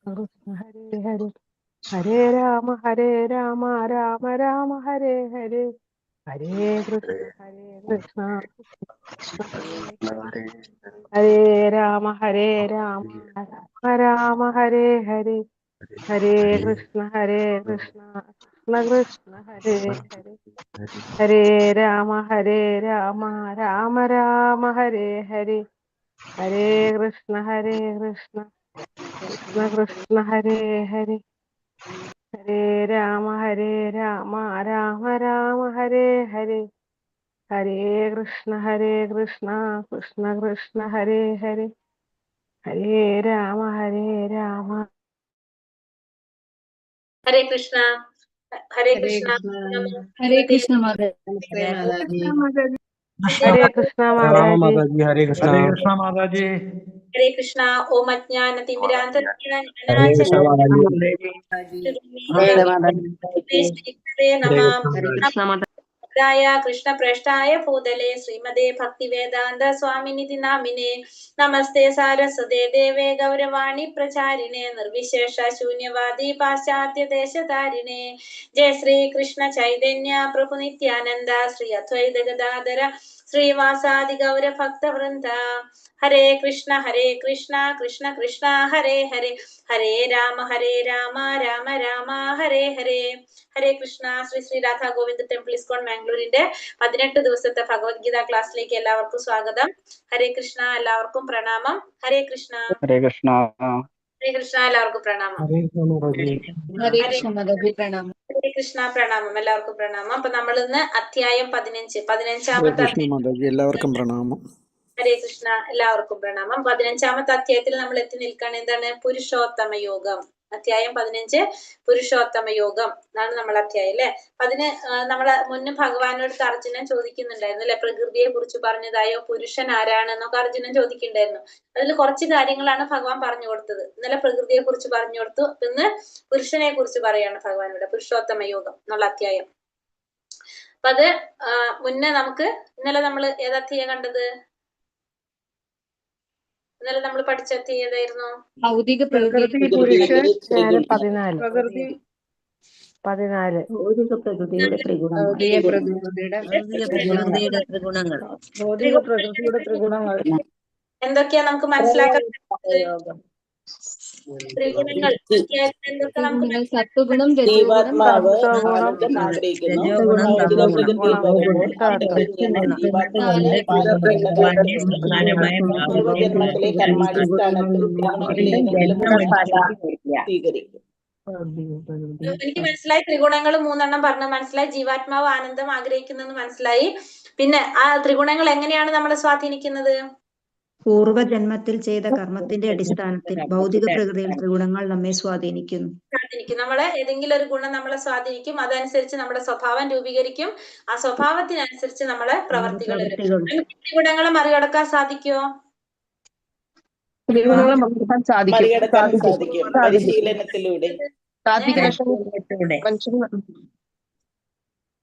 കൃഷ്ണ ഹരേ ഹരേ ഹരേ രാമ രാമ രാമ ഹരേ ഹരേ ഹരേ കൃഷ്ണ കൃഷ്ണ ഹരേ രാമ രാമ രാമ ഹരേ ഹരേ ഹരേ കൃഷ്ണ കൃഷ്ണ കൃഷ്ണ ഹരേ ഹരേ ഹരേ രാമ രാമ രാമ ഹരേ ഹരേ ഹരേ കൃഷ്ണ കൃഷ്ണ കൃഷ്ണ ഹരേ ഹരേ ഹരേ രാമ രാമ ഹരേ ഹരേ ഹരേ കൃഷ്ണ കൃഷ്ണ കൃഷ്ണ ഹരേ ഹരേ ഹരേ രാമ രാമ ഹരേ കൃഷ്ണ ഹരേ കൃഷ്ണ ഹരേ കൃഷ്ണ മാതാജി ഹരേ കൃഷ്ണ മാതാജി ഹരേ കൃഷ്ണ മാതാജി ഹരേ കൃഷ്ണ. ഓം അജ്ഞാന തിമിരാന്തരായ കൃഷ്ണ പ്രേഷ്ഠായ ഭൂതലേ ശ്രീമതേ ഭക്തിവേദാന്ത സ്വാമിനിധി നാമിനെ നമസ്തേ സാരസ്വതേ ദേവേ ഗൗരവാണി പ്രചാരിണേ നിർവിശേഷ ശൂന്യവാദി പാശ്ചാത്യ ദേശധാരിണേ ജയ ശ്രീ കൃഷ്ണ ചൈതന്യ പ്രഭു നിത്യാനന്ദ ശ്രീ അദ്വൈത ഗദാധര ശ്രീവാസാദി ഗൗര ഭക്തവൃന്ദ. ഹരേ കൃഷ്ണ കൃഷ്ണ കൃഷ്ണ ഹരേ ഹരേ ഹരേ രാമ രാമ രാമ ഹരേ ഹരേ. ഹരേ കൃഷ്ണ. ശ്രീ ശ്രീ രാധാ ഗോവിന്ദ ടെമ്പിൾ ഇസ്കോൺ മാംഗ്ലൂരിന്റെ 18 ദിവസത്തെ ഭഗവത്ഗീത ക്ലാസ്സിലേക്ക് എല്ലാവർക്കും സ്വാഗതം. ഹരേ കൃഷ്ണ. എല്ലാവർക്കും പ്രണാമം. ഹരേ കൃഷ്ണ. ഹരേ കൃഷ്ണ. ഹരേ കൃഷ്ണ. എല്ലാവർക്കും പ്രണാമം. ഹരേ കൃഷ്ണ പ്രണാമം. ഹരേ കൃഷ്ണ പ്രണാമം. എല്ലാവർക്കും പ്രണാമം. അപ്പൊ നമ്മൾ ഇന്ന് അധ്യായം 15 എല്ലാവർക്കും പ്രണാമം. ഹരേ കൃഷ്ണ. എല്ലാവർക്കും പ്രണാമം. 15ാമത്തെ അധ്യായത്തിൽ നമ്മൾ എത്തി നിൽക്കുകയാണ്. എന്താണ്? പുരുഷോത്തമ യോഗം. അധ്യായം 15 പുരുഷോത്തമ യോഗം എന്നാണ് നമ്മളെ അധ്യായം അല്ലെ. അതിന് നമ്മളെ മുന്നേ ഭഗവാനോട് അർജുനൻ ചോദിക്കുന്നുണ്ടായിരുന്നു അല്ലെ, പ്രകൃതിയെ കുറിച്ച് പറഞ്ഞതായോ, പുരുഷൻ ആരാണെന്നൊക്കെ അർജുനൻ ചോദിക്കുന്നുണ്ടായിരുന്നു. അതിൽ കുറച്ച് കാര്യങ്ങളാണ് ഭഗവാൻ പറഞ്ഞു കൊടുത്തത്. ഇന്നലെ പ്രകൃതിയെ കുറിച്ച് പറഞ്ഞു കൊടുത്തു. ഇന്ന് പുരുഷനെ കുറിച്ച് പറയാണ് ഭഗവാനോട്. പുരുഷോത്തമ യോഗം എന്നുള്ള അധ്യായം. അപ്പൊ അത് മുന്നേ നമുക്ക് ഇന്നലെ നമ്മൾ ഏതധ്യായം കണ്ടത്? ഇന്നലെ നമ്മൾ പഠിച്ച ഏതായിരുന്നു? ഭൗതിക പ്രകൃതി. പുരുഷൻ 14 ഭൗതിക പ്രകൃതിയുടെ ത്രിഗുണങ്ങൾ. എന്തൊക്കെയാ നമുക്ക് മനസ്സിലാക്കാൻ? ത്രിഗുണങ്ങൾ എന്തൊക്കെ നമുക്ക് സത്വഗുണം, ജീവാത്മാവ് പൂർവജന്മത്തിലെ കർമാടിസ്ഥാനത്തിൽ സ്വീകരിക്കും. എനിക്ക് മനസ്സിലായി. ത്രിഗുണങ്ങൾ 3 പറഞ്ഞു മനസ്സിലായി. ജീവാത്മാവ് ആനന്ദം ആഗ്രഹിക്കുന്നെന്ന് മനസ്സിലായി. പിന്നെ ആ ത്രിഗുണങ്ങൾ എങ്ങനെയാണ് നമ്മളെ സ്വാധീനിക്കുന്നത്? പൂർവജന്മത്തിൽ ചെയ്ത കർമ്മത്തിന്റെ അടിസ്ഥാനത്തിൽ ഭൗതിക പ്രകൃതിയിൽ ത്രിഗുണങ്ങൾ നമ്മെ സ്വാധീനിക്കുന്നു. നമ്മളെ ഏതെങ്കിലും ഒരു ഗുണം നമ്മളെ സ്വാധീനിക്കും. അതനുസരിച്ച് നമ്മുടെ സ്വഭാവം രൂപീകരിക്കും. ആ സ്വഭാവത്തിനനുസരിച്ച് നമ്മളെ പ്രവർത്തികൾ വരും. ത്രിഗുണങ്ങളെ മറികടക്കാൻ സാധിക്കുമോ? മറികടക്കാൻ സാധിക്കും പരിശീലനത്തിലൂടെ.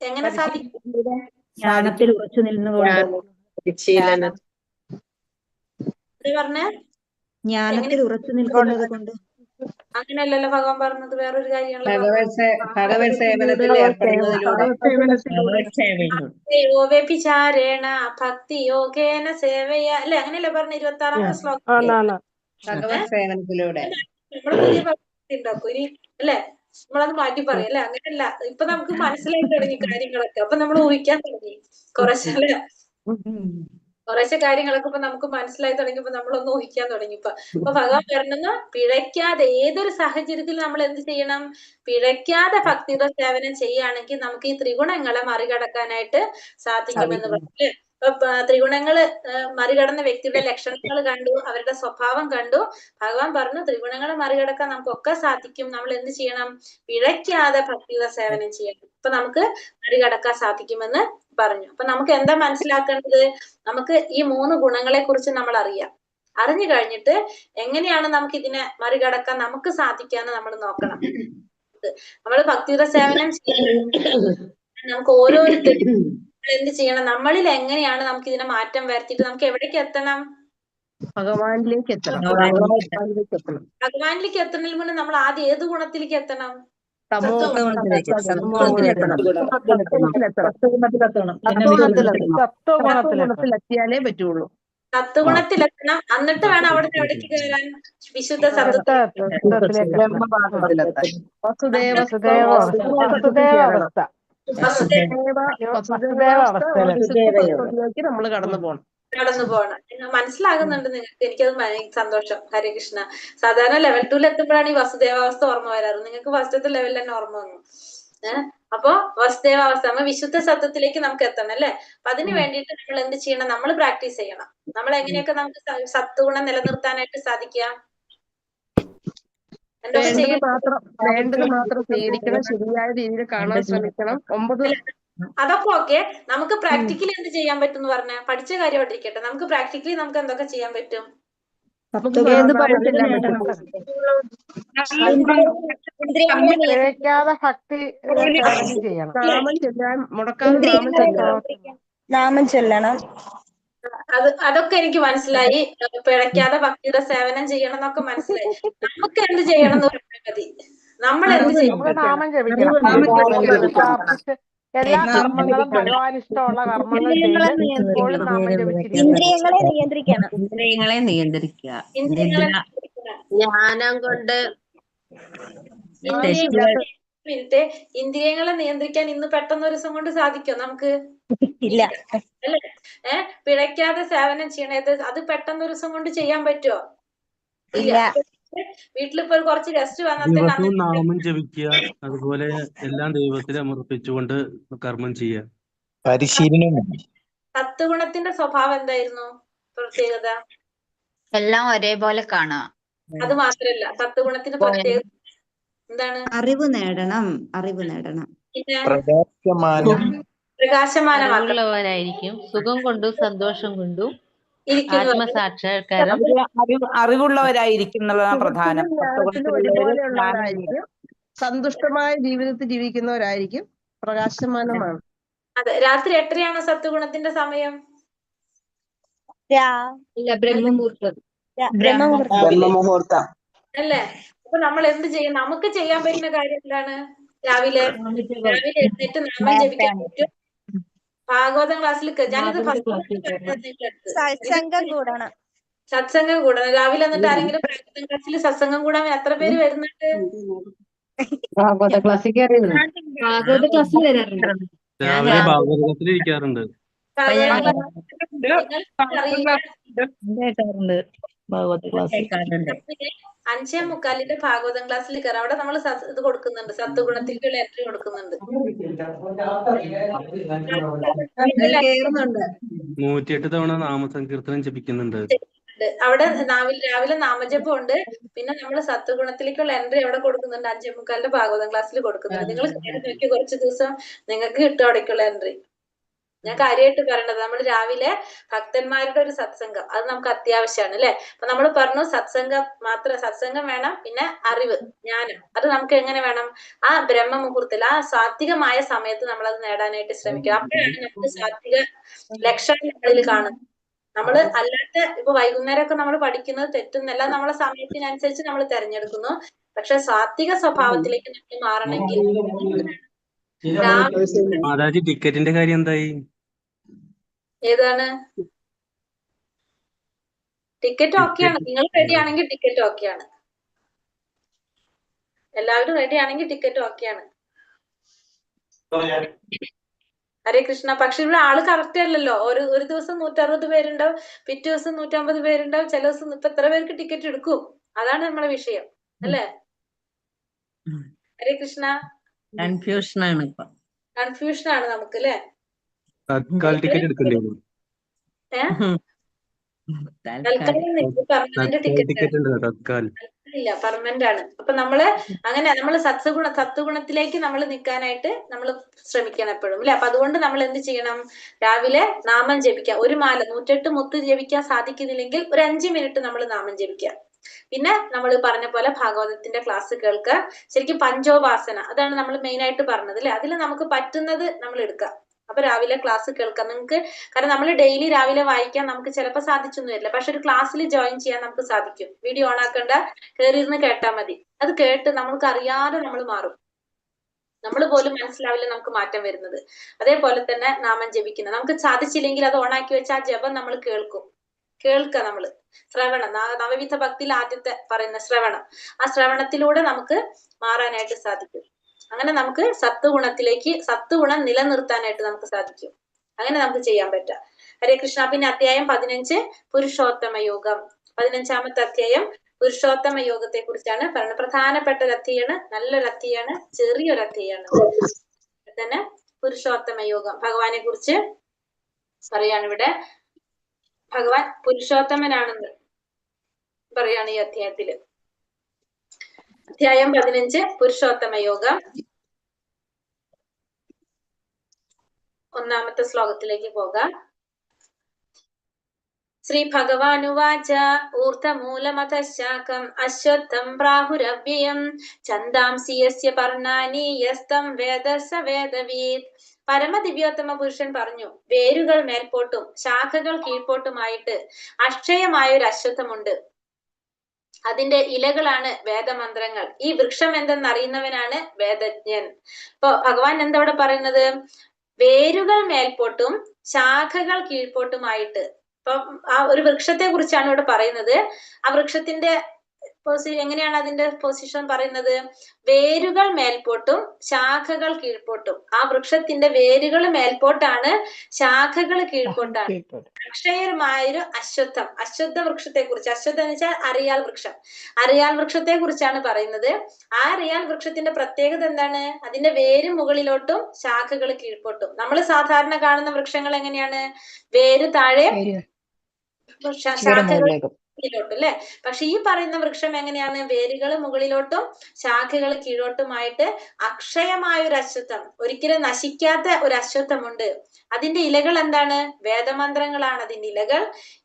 എങ്ങനെ സാധിക്കും? ജ്ഞാനത്തിൽ ഉറച്ചു നിന്നുകൊണ്ട്. പറഞ്ഞേ ജ്ഞാനത്തിൽ ഉറച്ചു നിൽക്കുന്നത് കൊണ്ട്. അങ്ങനെയല്ലല്ലോ ഭഗവാൻ പറഞ്ഞത്. വേറൊരു കാര്യമാണല്ലോ. വ്യഭിചാരേണ ഭക്തി യോഗേന സേവയ അല്ലെ, അങ്ങനെയല്ലേ പറഞ്ഞ 26ാമത്തെ ശ്ലോകം. നമ്മള് പുതിയ ഭക്തി ഉണ്ടാക്കും ഇനി അല്ലെ, നമ്മളത് മാറ്റി പറയും അല്ലെ. അങ്ങനെയല്ല, ഇപ്പൊ നമുക്ക് മനസ്സിലായി തുടങ്ങി കാര്യങ്ങളൊക്കെ. അപ്പൊ നമ്മൾ ഊഹിക്കാൻ തുടങ്ങി കുറച്ചല്ലേ. കുറേശ്ശെ കാര്യങ്ങളൊക്കെ ഇപ്പൊ നമുക്ക് മനസ്സിലായി തുടങ്ങിയപ്പോ നമ്മളൊന്ന് ഊഹിക്കാൻ തുടങ്ങി. ഇപ്പൊ ഭഗവാൻ പറഞ്ഞെന്ന് പിഴയ്ക്കാതെ ഏതൊരു സാഹചര്യത്തിൽ നമ്മൾ എന്ത് ചെയ്യണം? പിഴയ്ക്കാതെ ഭക്തിയുടെ സേവനം ചെയ്യുകയാണെങ്കിൽ നമുക്ക് ഈ ത്രിഗുണങ്ങളെ മറികടക്കാനായിട്ട് സാധിക്കുമെന്ന് പറഞ്ഞു. ഇപ്പൊ ത്രിഗുണങ്ങള് മറികടന്ന വ്യക്തിയുടെ ലക്ഷണങ്ങൾ കണ്ടു, അവരുടെ സ്വഭാവം കണ്ടു. ഭഗവാൻ പറഞ്ഞു ത്രിഗുണങ്ങളെ മറികടക്കാൻ നമുക്കൊക്കെ സാധിക്കും. നമ്മൾ എന്ത് ചെയ്യണം? പിഴയ്ക്കാതെ ഭക്തിയുടെ സേവനം ചെയ്യണം. അപ്പൊ നമുക്ക് മറികടക്കാൻ സാധിക്കുമെന്ന് പറഞ്ഞു. അപ്പൊ നമുക്ക് എന്താ മനസ്സിലാക്കേണ്ടത്? നമുക്ക് ഈ 3 ഗുണങ്ങളെ കുറിച്ച് നമ്മൾ അറിയാം. അറിഞ്ഞു കഴിഞ്ഞിട്ട് എങ്ങനെയാണ് നമുക്ക് ഇതിനെ മറികടക്കാൻ നമുക്ക് സാധിക്കാന്ന് നമ്മൾ നോക്കണം. നമ്മൾ ഭക്തിയുടെ സേവനം നമുക്ക് ഓരോരുത്തരും എന്ത് ചെയ്യണം? നമ്മളിൽ എങ്ങനെയാണ് നമുക്ക് ഇതിനെ മാറ്റം വരുത്തിയിട്ട് നമുക്ക് എവിടേക്ക് എത്തണം? ഭഗവാനിലേക്ക് എത്തണം. ഭഗവാനിലേക്ക് എത്തണം. ഭഗവാനിലേക്ക് എത്തണതിന് മുന്നേ നമ്മൾ ആദ്യം ഏത് ഗുണത്തിലേക്ക് എത്തണം? സത്വഗുണത്തിലെത്തിയാലേ പറ്റുള്ളൂ. സത്വഗുണത്തിലെത്തണം. എന്നിട്ട് വേണം അവിടെ എവിടേക്ക് കയറാൻ? വിശുദ്ധ സത്വത്തിലേക്ക്. നമ്മൾ കടന്നു പോകണം. മനസ്സിലാകുന്നുണ്ട് നിങ്ങൾക്ക്? എനിക്കത് സന്തോഷം. ഹരേ കൃഷ്ണ. സാധാരണ ലെവൽ 2 എത്തുമ്പോഴാണ് ഈ വസുദേവാവസ്ഥ ഓർമ്മ വരാറ്. നിങ്ങൾക്ക് ഫസ്റ്റത്തെ ലെവലിൽ തന്നെ ഓർമ്മ വന്നു. അപ്പൊ വസുദേവാവസ്ഥ നമ്മ വിശുദ്ധ സത്വത്തിലേക്ക് നമുക്ക് എത്തണം അല്ലെ? അപ്പൊ അതിന് വേണ്ടിയിട്ട് നമ്മൾ എന്ത് ചെയ്യണം? നമ്മൾ പ്രാക്ടീസ് ചെയ്യണം. നമ്മൾ എങ്ങനെയൊക്കെ നമുക്ക് സത്വഗുണം നിലനിർത്താനായിട്ട് സാധിക്കാം? വേണ്ടത് മാത്രം സ്വീകരിക്കണം, ശരിയായ രീതിയിൽ കാണാൻ ശ്രമിക്കണം. 9 അതൊക്കെ ഓക്കെ. നമുക്ക് പ്രാക്ടിക്കലി എന്ത് ചെയ്യാൻ പറ്റും എന്ന് പറഞ്ഞാൽ പഠിച്ച കാര്യമായിട്ടിരിക്കട്ടെ. നമുക്ക് പ്രാക്ടിക്കലി നമുക്ക് എന്തൊക്കെ ചെയ്യാൻ പറ്റും? നാമം ചൊല്ലണം. അതൊക്കെ എനിക്ക് മനസ്സിലായി. പിഴയ്ക്കാതെ ഭക്തിയുടെ സേവനം ചെയ്യണം എന്നൊക്കെ മനസ്സിലായി. നമുക്ക് എന്ത് ചെയ്യണം എന്ന് പറഞ്ഞാൽ മതി. നമ്മൾ എന്ത് ചെയ്യണം? നാമം ജപിക്കണം. എല്ലാ കർമ്മങ്ങളും ഭഗവാൻ ഇഷ്ടമുള്ള കർമ്മങ്ങൾ ചെയ്ത് എപ്പോഴും നാമം ജപിച്ചിരിക്കണം. ഇന്ദ്രിയങ്ങളെ നിയന്ത്രിക്കണം. ഇന്ദ്രിയങ്ങളെ നിയന്ത്രിക്കുക. ജ്ഞാനം കൊണ്ട് മിനിറ്റ്. ഇന്ദ്രിയങ്ങളെ നിയന്ത്രിക്കാൻ ഇന്ന് പെട്ടെന്ന് ഒരു ദിവസം കൊണ്ട് സാധിക്കോ നമുക്ക്? ഇല്ല അല്ലേ? പിഴയ്ക്കാതെ സേവനം ചെയ്യണത് അത് പെട്ടെന്ന് ഒരു ദിവസം കൊണ്ട് ചെയ്യാൻ പറ്റുമോ? ഇല്ല. വീട്ടിലിപ്പോ കുറച്ച് ഗസ്റ്റ് വന്നാൽ നാമം ജപിക്കുക, അതുപോലെ എല്ലാം ദൈവത്തിൽ സമർപ്പിച്ചുകൊണ്ട് കർമ്മം ചെയ്യുക. പരിശീലനം. സത്വഗുണത്തിന്റെ സ്വഭാവം എന്തായിരുന്നു? പ്രത്യേകത എല്ലാം ഒരേപോലെ കാണുക. അത് മാത്രല്ല, സത്വഗുണത്തിന്റെ പ്രത്യേകത എന്താണ്? അറിവ് നേടണം. പിന്നെ പ്രകാശമാനമായിരിക്കും. സുഖം കൊണ്ടും സന്തോഷം കൊണ്ടും ആത്മസാക്ഷാത്കാരം. അറിവുള്ളവരായിരിക്കും എന്നുള്ളതാണ് പ്രധാനം. ഒരുപോലെയുള്ളവരായിരിക്കും, സന്തുഷ്ടമായ ജീവിതത്തിൽ ജീവിക്കുന്നവരായിരിക്കും, പ്രകാശമാനമാണ്. അതെ. രാത്രി 8:30 സത്വഗുണത്തിന്റെ സമയം? ബ്രഹ്മമുഹൂർത്തം അല്ലേ? അപ്പൊ നമ്മൾ എന്ത് ചെയ്യും? നമുക്ക് ചെയ്യാൻ പറ്റുന്ന കാര്യം എന്താണ്? രാവിലെ എഴുന്നേറ്റ് നാമം ജപിക്കാൻ പറ്റും. ഭാഗവതം ക്ലാസ്സിൽ ഞാനിത് സത്സംഗം കൂടണം. രാവിലെ എന്നിട്ട് ആരെങ്കിലും ഭാഗവതം ക്ലാസ്സിൽ സത്സംഗം കൂടാൻ എത്ര പേര് വരുന്നുണ്ട്? ഭാഗവത ക്ലാസ്സിൽ വരാറുണ്ട്. രാവിലെ ഭാഗവതത്തിൽ ഇരിക്കാറുണ്ട്. ഭാഗവത ക്ലാസ് 5:45 ഭാഗവതം ക്ലാസ്സിൽ കയറാം. അവിടെ നമ്മൾ ഇത് കൊടുക്കുന്നുണ്ട്, സത്വഗുണത്തിലേക്കുള്ള എൻട്രി കൊടുക്കുന്നുണ്ട്. 108 തവണ നാമസങ്കീർത്തനം ജപിക്കുന്നുണ്ട്. അവിടെ രാവിലെ നാമജപം ഉണ്ട്. പിന്നെ നമ്മൾ സത്വഗുണത്തിലേക്കുള്ള എൻട്രി അവിടെ കൊടുക്കുന്നുണ്ട്. 5:45 ഭാഗവതം ക്ലാസ്സിൽ കൊടുക്കുന്നുണ്ട്. നിങ്ങൾ നോക്കിയ കുറച്ച് ദിവസം നിങ്ങൾക്ക് കിട്ടും അവിടേക്കുള്ള എൻട്രി. ഞാൻ കാര്യമായിട്ട് പറയണത്, നമ്മൾ രാവിലെ ഭക്തന്മാരുടെ ഒരു സത്സംഗം അത് നമുക്ക് അത്യാവശ്യമാണ് അല്ലെ? അപ്പൊ നമ്മൾ പറഞ്ഞു സത്സംഗം വേണം. പിന്നെ അറിവ്, ജ്ഞാനം അത് നമുക്ക് എങ്ങനെ വേണം? ആ ബ്രഹ്മമുഹൂർത്തത്തിൽ, ആ സാത്വികമായ സമയത്ത് നമ്മൾ അത് നേടാനായിട്ട് ശ്രമിക്കുക. അപ്പോഴാണ് നമുക്ക് സാത്വിക ലക്ഷണം നമ്മളിൽ കാണുന്നത്. നമ്മള് അല്ലാത്ത ഇപ്പൊ വൈകുന്നേരമൊക്കെ നമ്മൾ പഠിക്കുന്നത് തെറ്റുന്നല്ല, നമ്മളെ സമയത്തിനനുസരിച്ച് നമ്മൾ തെരഞ്ഞെടുക്കുന്നു. പക്ഷെ സാത്വിക സ്വഭാവത്തിലേക്ക് നമ്മൾ മാറണമെങ്കിൽ മാതാജി ടിക്കറ്റിന്റെ കാര്യം എന്തായി? ഏതാണ് ടിക്കറ്റ്? ഓക്കെയാണ്. നിങ്ങൾ റെഡി ആണെങ്കിൽ ടിക്കറ്റ് ഓക്കെയാണ്. എല്ലാവരും റെഡി ആണെങ്കിൽ ടിക്കറ്റ് ഓക്കെയാണ്. ഹരേ കൃഷ്ണ. പക്ഷെ ഇവിടെ ആള് കറക്റ്റ് അല്ലല്ലോ. ഒരു ദിവസം 160 പേരുണ്ടാവും, പിറ്റേ ദിവസം 150 പേരുണ്ടാവും, ചില ദിവസം ഇപ്പൊ എത്ര പേർക്ക് ടിക്കറ്റ് എടുക്കും? അതാണ് നമ്മളെ വിഷയം അല്ലേ? ഹരേ കൃഷ്ണ. കൺഫ്യൂഷൻ ആണ് നമുക്ക് അല്ലേ? തത്കാൽ ടിക്കറ്റ് എടുക്കേണ്ടി വരും. ഇല്ല, പെർമനന്റ് ആണ്. അപ്പൊ നമ്മള് സത്വഗുണത്തിലേക്ക് നമ്മൾ നിൽക്കാനായിട്ട് നമ്മൾ ശ്രമിക്കണം എപ്പോഴും അല്ലെ? അപ്പൊ അതുകൊണ്ട് നമ്മൾ എന്ത് ചെയ്യണം? രാവിലെ നാമം ജപിക്കാം. ഒരു മാല 108 മുത്ത് ജപിക്കാൻ സാധിക്കുന്നില്ലെങ്കിൽ ഒരു 5 മിനിറ്റ് നമ്മൾ നാമം ജപിക്കാം. പിന്നെ നമ്മൾ പറഞ്ഞ പോലെ ഭാഗവതത്തിന്റെ ക്ലാസ് കേൾക്കുക. ശരിക്കും പഞ്ചോപാസന അതാണ് നമ്മൾ മെയിൻ ആയിട്ട് പറഞ്ഞത് അല്ലെ? അതിൽ നമുക്ക് പറ്റുന്നത് നമ്മൾ എടുക്കാം. അപ്പൊ രാവിലെ ക്ലാസ് കേൾക്കാം നിങ്ങൾക്ക്. കാരണം നമ്മൾ ഡെയിലി രാവിലെ വായിക്കാൻ നമുക്ക് ചിലപ്പോൾ സാധിച്ചൊന്നും വരില്ല, പക്ഷെ ഒരു ക്ലാസ്സിൽ ജോയിൻ ചെയ്യാൻ നമുക്ക് സാധിക്കും. വീഡിയോ ഓൺ ആക്കണ്ട, കയറിയിരുന്ന് കേട്ടാൽ മതി. അത് കേട്ട് നമ്മൾക്ക് അറിയാതെ നമ്മൾ മാറും, നമ്മൾ പോലും മനസ്സിലാവില്ല നമുക്ക് മാറ്റം വരുന്നത്. അതേപോലെ തന്നെ നാമം ജപിക്കുന്നത് നമുക്ക് സാധിച്ചില്ലെങ്കിൽ അത് ഓണാക്കി വെച്ച് ആ ജപം നമ്മൾ കേൾക്കുക. നമ്മള് ശ്രവണം, നവവിധ ഭക്തിയിൽ ആദ്യത്തെ പറയുന്ന ശ്രവണം, ആ ശ്രവണത്തിലൂടെ നമുക്ക് മാറാനായിട്ട് സാധിക്കും. അങ്ങനെ നമുക്ക് സത്വഗുണം നിലനിർത്താനായിട്ട് നമുക്ക് സാധിക്കും. അങ്ങനെ നമുക്ക് ചെയ്യാൻ പറ്റാം. ഹരേ കൃഷ്ണ. പിന്നെ അധ്യായം 15 പുരുഷോത്തമ യോഗം. 15ാമത്തെ അധ്യായം പുരുഷോത്തമ യോഗത്തെ കുറിച്ചാണ് പറയുന്നത്. പ്രധാനപ്പെട്ട ഒരു അധ്യായാണ്, നല്ലൊരു അധ്യായാണ്, ചെറിയൊരു അധ്യായാണ് തന്നെ പുരുഷോത്തമ യോഗം. ഭഗവാനെ കുറിച്ച് പറയാണ് ഇവിടെ. ഭഗവാൻ പുരുഷോത്തമനാണെന്ന് പറയാണ് ഈ അധ്യായത്തില്. അധ്യായം 15 പുരുഷോത്തമ യോഗം. 1ാമത്തെ ശ്ലോകത്തിലേക്ക് പോകാം. ശ്രീ ഭഗവാനുവാച ഊർധമൂലമതശാഖം അശ്വത്ഥം പ്രാഹുരവ്യയം ഛന്ദാംസി യസ്യ പർണാനി യസ്തം വേദ സ വേദവീത്. പരമദിവ്യോത്തമ പുരുഷൻ പറഞ്ഞു, വേരുകൾ മേൽപോട്ടും ശാഖകൾ കീഴ്പോട്ടുമായിട്ട് അക്ഷയമായ ഒരു അശ്വത്ഥമുണ്ട്. അതിന്റെ ഇലകളാണ് വേദമന്ത്രങ്ങൾ. ഈ വൃക്ഷം എന്തെന്നറിയുന്നവനാണ് വേദജ്ഞൻ. ഇപ്പൊ ഭഗവാൻ എന്താ ഇവിടെ പറയുന്നത്? വേരുകൾ മേൽപോട്ടും ശാഖകൾ കീഴ്പോട്ടുമായിട്ട്. ഇപ്പൊ ആ ഒരു വൃക്ഷത്തെ കുറിച്ചാണ് ഇവിടെ പറയുന്നത്. ആ വൃക്ഷത്തിന്റെ എങ്ങനെയാണ് അതിന്റെ പൊസിഷൻ പറയുന്നത്? വേരുകൾ മേൽപോട്ടും ശാഖകൾ കീഴ്പോട്ടും. ആ വൃക്ഷത്തിന്റെ വേരുകൾ മേൽപോട്ടാണ്, ശാഖകൾ കീഴ്പോട്ടാണ്. അക്ഷയമായൊരു അശ്വത്ഥം, അശ്വത്ഥ വൃക്ഷത്തെ കുറിച്ച്. അശ്വത്ഥം എന്ന് വെച്ചാൽ അറിയാൽ വൃക്ഷം. അറിയാൽ വൃക്ഷത്തെ കുറിച്ചാണ് പറയുന്നത്. ആ അറിയാൽ വൃക്ഷത്തിന്റെ പ്രത്യേകത എന്താണ്? അതിന്റെ വേര് മുകളിലോട്ടും ശാഖകൾ കീഴ്പോട്ടും. നമ്മൾ സാധാരണ കാണുന്ന വൃക്ഷങ്ങൾ എങ്ങനെയാണ്? വേര് താഴെ, ശാഖകൾ മുകളിലോട്ടും അല്ലെ. പക്ഷെ ഈ പറയുന്ന വൃക്ഷം എങ്ങനെയാണ്? വേരുകൾ മുകളിലോട്ടും ശാഖകൾ കീഴോട്ടുമായിട്ട് അക്ഷയമായ ഒരു അശ്വത്ഥം, ഒരിക്കലും നശിക്കാത്ത ഒരു അശ്വത്ഥമുണ്ട്. അതിന്റെ ഇലകൾ എന്താണ്? വേദമന്ത്രങ്ങളാണ് അതിന്റെ ഇലകൾ.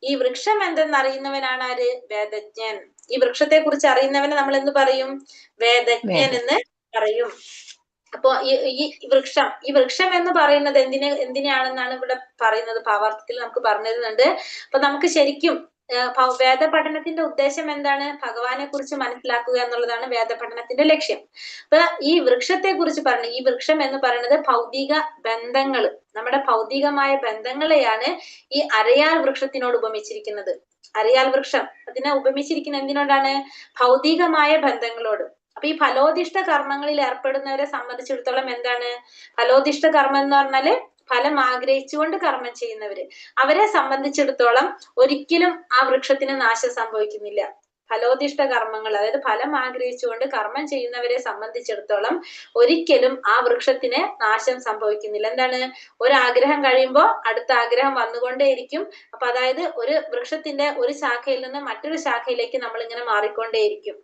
ഈ വൃക്ഷം എന്തെന്നറിയുന്നവനാണ് ആര്? വേദജ്ഞൻ. ഈ വൃക്ഷത്തെ കുറിച്ച് അറിയുന്നവനെ നമ്മൾ എന്ത് പറയും? വേദജ്ഞൻ എന്ന് പറയും. അപ്പൊ ഈ വൃക്ഷം എന്ന് പറയുന്നത് എന്തിനാണെന്നാണ് ഇവിടെ പറയുന്നത്. ഭാവാർത്ഥത്തിൽ നമുക്ക് പറഞ്ഞു തരുന്നുണ്ട്. അപ്പൊ നമുക്ക് ശരിക്കും വേദപഠനത്തിന്റെ ഉദ്ദേശം എന്താണ്? ഭഗവാനെ കുറിച്ച് മനസ്സിലാക്കുക എന്നുള്ളതാണ് വേദപഠനത്തിന്റെ ലക്ഷ്യം. അപ്പൊ ഈ വൃക്ഷത്തെ കുറിച്ച് പറഞ്ഞു. ഈ വൃക്ഷം എന്ന് പറയുന്നത് ഭൗതിക ബന്ധങ്ങൾ, നമ്മുടെ ഭൗതികമായ ബന്ധങ്ങളെയാണ് ഈ അരയാൽ വൃക്ഷത്തിനോട് ഉപമിച്ചിരിക്കുന്നത്. അരയാൽ വൃക്ഷം അതിനെ ഉപമിച്ചിരിക്കുന്ന എന്തിനോടാണ്? ഭൗതികമായ ബന്ധങ്ങളോട്. അപ്പൊ ഈ ഫലോദിഷ്ട കർമ്മങ്ങളിൽ ഏർപ്പെടുന്നവരെ സംബന്ധിച്ചിടത്തോളം എന്താണ് ഫലോദിഷ്ട കർമ്മം എന്ന് പറഞ്ഞാല്? ഫലം ആഗ്രഹിച്ചുകൊണ്ട് കർമ്മം ചെയ്യുന്നവര്, അവരെ സംബന്ധിച്ചിടത്തോളം ഒരിക്കലും ആ വൃക്ഷത്തിന് നാശം സംഭവിക്കുന്നില്ല. ഫലോദിഷ്ട കർമ്മങ്ങൾ, അതായത് ഫലം ആഗ്രഹിച്ചുകൊണ്ട് കർമ്മം ചെയ്യുന്നവരെ സംബന്ധിച്ചിടത്തോളം ഒരിക്കലും ആ വൃക്ഷത്തിന് നാശം സംഭവിക്കുന്നില്ല. എന്താണ്? ഒരാഗ്രഹം കഴിയുമ്പോൾ അടുത്ത ആഗ്രഹം വന്നുകൊണ്ടേയിരിക്കും. അപ്പൊ അതായത് ഒരു വൃക്ഷത്തിന്റെ ഒരു ശാഖയിൽ നിന്ന് മറ്റൊരു ശാഖയിലേക്ക് നമ്മൾ ഇങ്ങനെ മാറിക്കൊണ്ടേയിരിക്കും.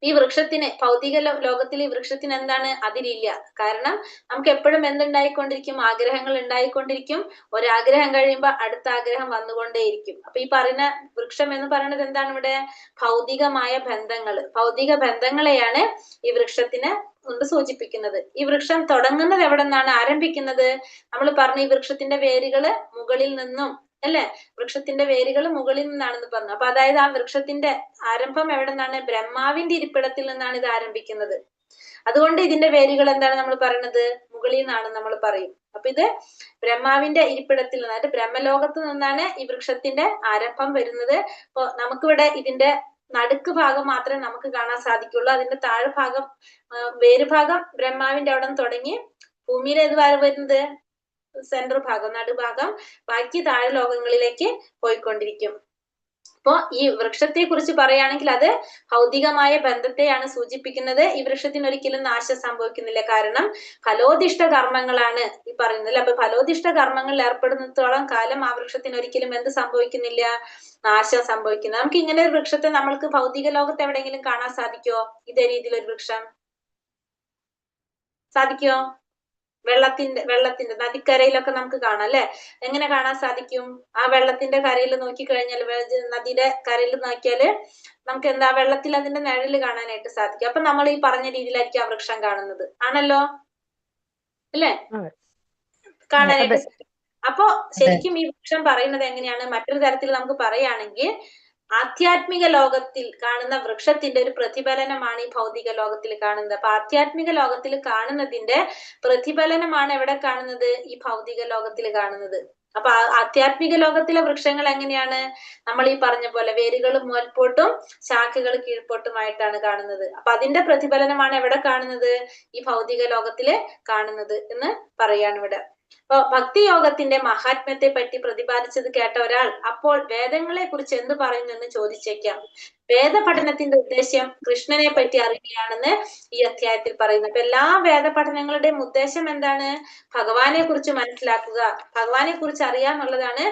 ഈ വൃക്ഷത്തിന് ഭൗതിക ലോകത്തിൽ ഈ വൃക്ഷത്തിന് എന്താണ്? അതിരില്ല. കാരണം നമുക്ക് എപ്പോഴും എന്തുണ്ടായിക്കൊണ്ടിരിക്കും? ആഗ്രഹങ്ങൾ ഉണ്ടായിക്കൊണ്ടിരിക്കും. ഒരാഗ്രഹം കഴിയുമ്പോൾ അടുത്ത ആഗ്രഹം വന്നുകൊണ്ടേയിരിക്കും. അപ്പൊ ഈ പറയുന്ന വൃക്ഷം എന്ന് പറയുന്നത് എന്താണ്? ഇവിടെ ഭൗതികമായ ബന്ധങ്ങൾ, ഭൗതിക ബന്ധങ്ങളെയാണ് ഈ വൃക്ഷത്തിന് കൊണ്ട് സൂചിപ്പിക്കുന്നത്. ഈ വൃക്ഷം തുടങ്ങുന്നത് എവിടെ നിന്നാണ്? ആരംഭിക്കുന്നത് നമ്മൾ പറഞ്ഞു, ഈ വൃക്ഷത്തിന്റെ വേരുകള് മുകളിൽ നിന്നും അല്ലെ, വൃക്ഷത്തിന്റെ വേരുകൾ മുകളിൽ നിന്നാണെന്ന് പറഞ്ഞു. അപ്പൊ അതായത് ആ വൃക്ഷത്തിന്റെ ആരംഭം എവിടെ നിന്നാണ്? ബ്രഹ്മാവിന്റെ ഇരിപ്പിടത്തിൽ നിന്നാണ് ഇത് ആരംഭിക്കുന്നത്. അതുകൊണ്ട് ഇതിന്റെ വേരുകൾ എന്താണ് നമ്മൾ പറയുന്നത്? മുകളിൽ നിന്നാണ് നമ്മൾ പറയും. അപ്പൊ ഇത് ബ്രഹ്മാവിന്റെ ഇരിപ്പിടത്തിൽ നിന്നാണ്, ബ്രഹ്മലോകത്ത് നിന്നാണ് ഈ വൃക്ഷത്തിന്റെ ആരംഭം വരുന്നത്. അപ്പൊ നമുക്കിവിടെ ഇതിന്റെ നടുക്ക് ഭാഗം മാത്രമേ നമുക്ക് കാണാൻ സാധിക്കുള്ളൂ. അതിന്റെ താഴ്ഭാഗം, വേരുഭാഗം ബ്രഹ്മാവിന്റെ അവിടെ നിന്ന് തുടങ്ങി ഭൂമിയിൽ ഏത് ഭാഗം വരുന്നത്? സെന്റർ ഭാഗം, നടുഭാഗം, ബാക്കി താഴെ ലോകങ്ങളിലേക്ക് പോയിക്കൊണ്ടിരിക്കും. അപ്പോ ഈ വൃക്ഷത്തെ കുറിച്ച് പറയുകയാണെങ്കിൽ അത് ഭൗതികമായ ബന്ധത്തെയാണ് സൂചിപ്പിക്കുന്നത്. ഈ വൃക്ഷത്തിന് ഒരിക്കലും നാശം സംഭവിക്കുന്നില്ല. കാരണം ഫലോദിഷ്ട കർമ്മങ്ങളാണ് ഈ പറയുന്നത്. അപ്പൊ ഫലോദിഷ്ട കർമ്മങ്ങളിൽ ഏർപ്പെടുന്നിടത്തോളം കാലം ആ വൃക്ഷത്തിന് ഒരിക്കലും എന്ത് സംഭവിക്കുന്നില്ല? നാശം സംഭവിക്കുന്നത്. നമുക്ക് ഇങ്ങനെ ഒരു വൃക്ഷത്തെ നമ്മൾക്ക് ഭൗതിക ലോകത്ത് എവിടെയെങ്കിലും കാണാൻ സാധിക്കുമോ? ഇതേ രീതിയിൽ ഒരു വൃക്ഷം സാധിക്കുമോ? വെള്ളത്തിന്റെ നദിക്കരയിലൊക്കെ നമുക്ക് കാണാം അല്ലെ? എങ്ങനെ കാണാൻ സാധിക്കും? ആ വെള്ളത്തിന്റെ കരയിൽ നോക്കിക്കഴിഞ്ഞാൽ, നദിയുടെ കരയിൽ നോക്കിയാല് നമുക്ക് എന്താ വെള്ളത്തിൽ അതിന്റെ നിഴല് കാണാനായിട്ട് സാധിക്കും. അപ്പൊ നമ്മൾ ഈ പറഞ്ഞ രീതിയിലായിരിക്കും ആ വൃക്ഷം കാണുന്നത്, ആണല്ലോ അല്ലേ? കാണാനായിട്ട് സാധിക്കും. അപ്പോ ശരിക്കും ഈ വൃക്ഷം പറയുന്നത് എങ്ങനെയാണ്? മറ്റൊരു തരത്തിൽ നമുക്ക് പറയുകയാണെങ്കിൽ ആധ്യാത്മിക ലോകത്തിൽ കാണുന്ന വൃക്ഷത്തിന്റെ ഒരു പ്രതിഫലനമാണ് ഈ ഭൗതിക ലോകത്തിൽ കാണുന്നത്. അപ്പൊ ആധ്യാത്മിക ലോകത്തിൽ കാണുന്നതിന്റെ പ്രതിഫലനമാണ് എവിടെ കാണുന്നത്? ഈ ഭൗതിക ലോകത്തിൽ കാണുന്നത്. അപ്പൊ ആധ്യാത്മിക ലോകത്തിലെ വൃക്ഷങ്ങൾ എങ്ങനെയാണ്? നമ്മൾ ഈ പറഞ്ഞ പോലെ വേരുകളും മേൽപോട്ടും ശാഖകൾ കീഴ്പോട്ടുമായിട്ടാണ് കാണുന്നത്. അപ്പൊ അതിന്റെ പ്രതിഫലനമാണ് എവിടെ കാണുന്നത്? ഈ ഭൗതിക ലോകത്തില് കാണുന്നത് എന്ന് പറയാണ് ഇവിടെ. അപ്പൊ ഭക്തിയോഗത്തിന്റെ മഹാത്മ്യത്തെ പറ്റി പ്രതിപാദിച്ചത് കേട്ട ഒരാൾ അപ്പോൾ വേദങ്ങളെ കുറിച്ച് എന്ത് പറയുന്നു എന്ന് ചോദിച്ചേക്കാം. വേദപഠനത്തിന്റെ ഉദ്ദേശ്യം കൃഷ്ണനെ പറ്റി അറിയുകയാണെന്ന് ഈ അധ്യായത്തിൽ പറയുന്നു. അപ്പൊ എല്ലാ വേദപഠനങ്ങളുടെയും ഉദ്ദേശം എന്താണ്? ഭഗവാനെ കുറിച്ച് മനസ്സിലാക്കുക, ഭഗവാനെ കുറിച്ച് അറിയാന്നുള്ളതാണ്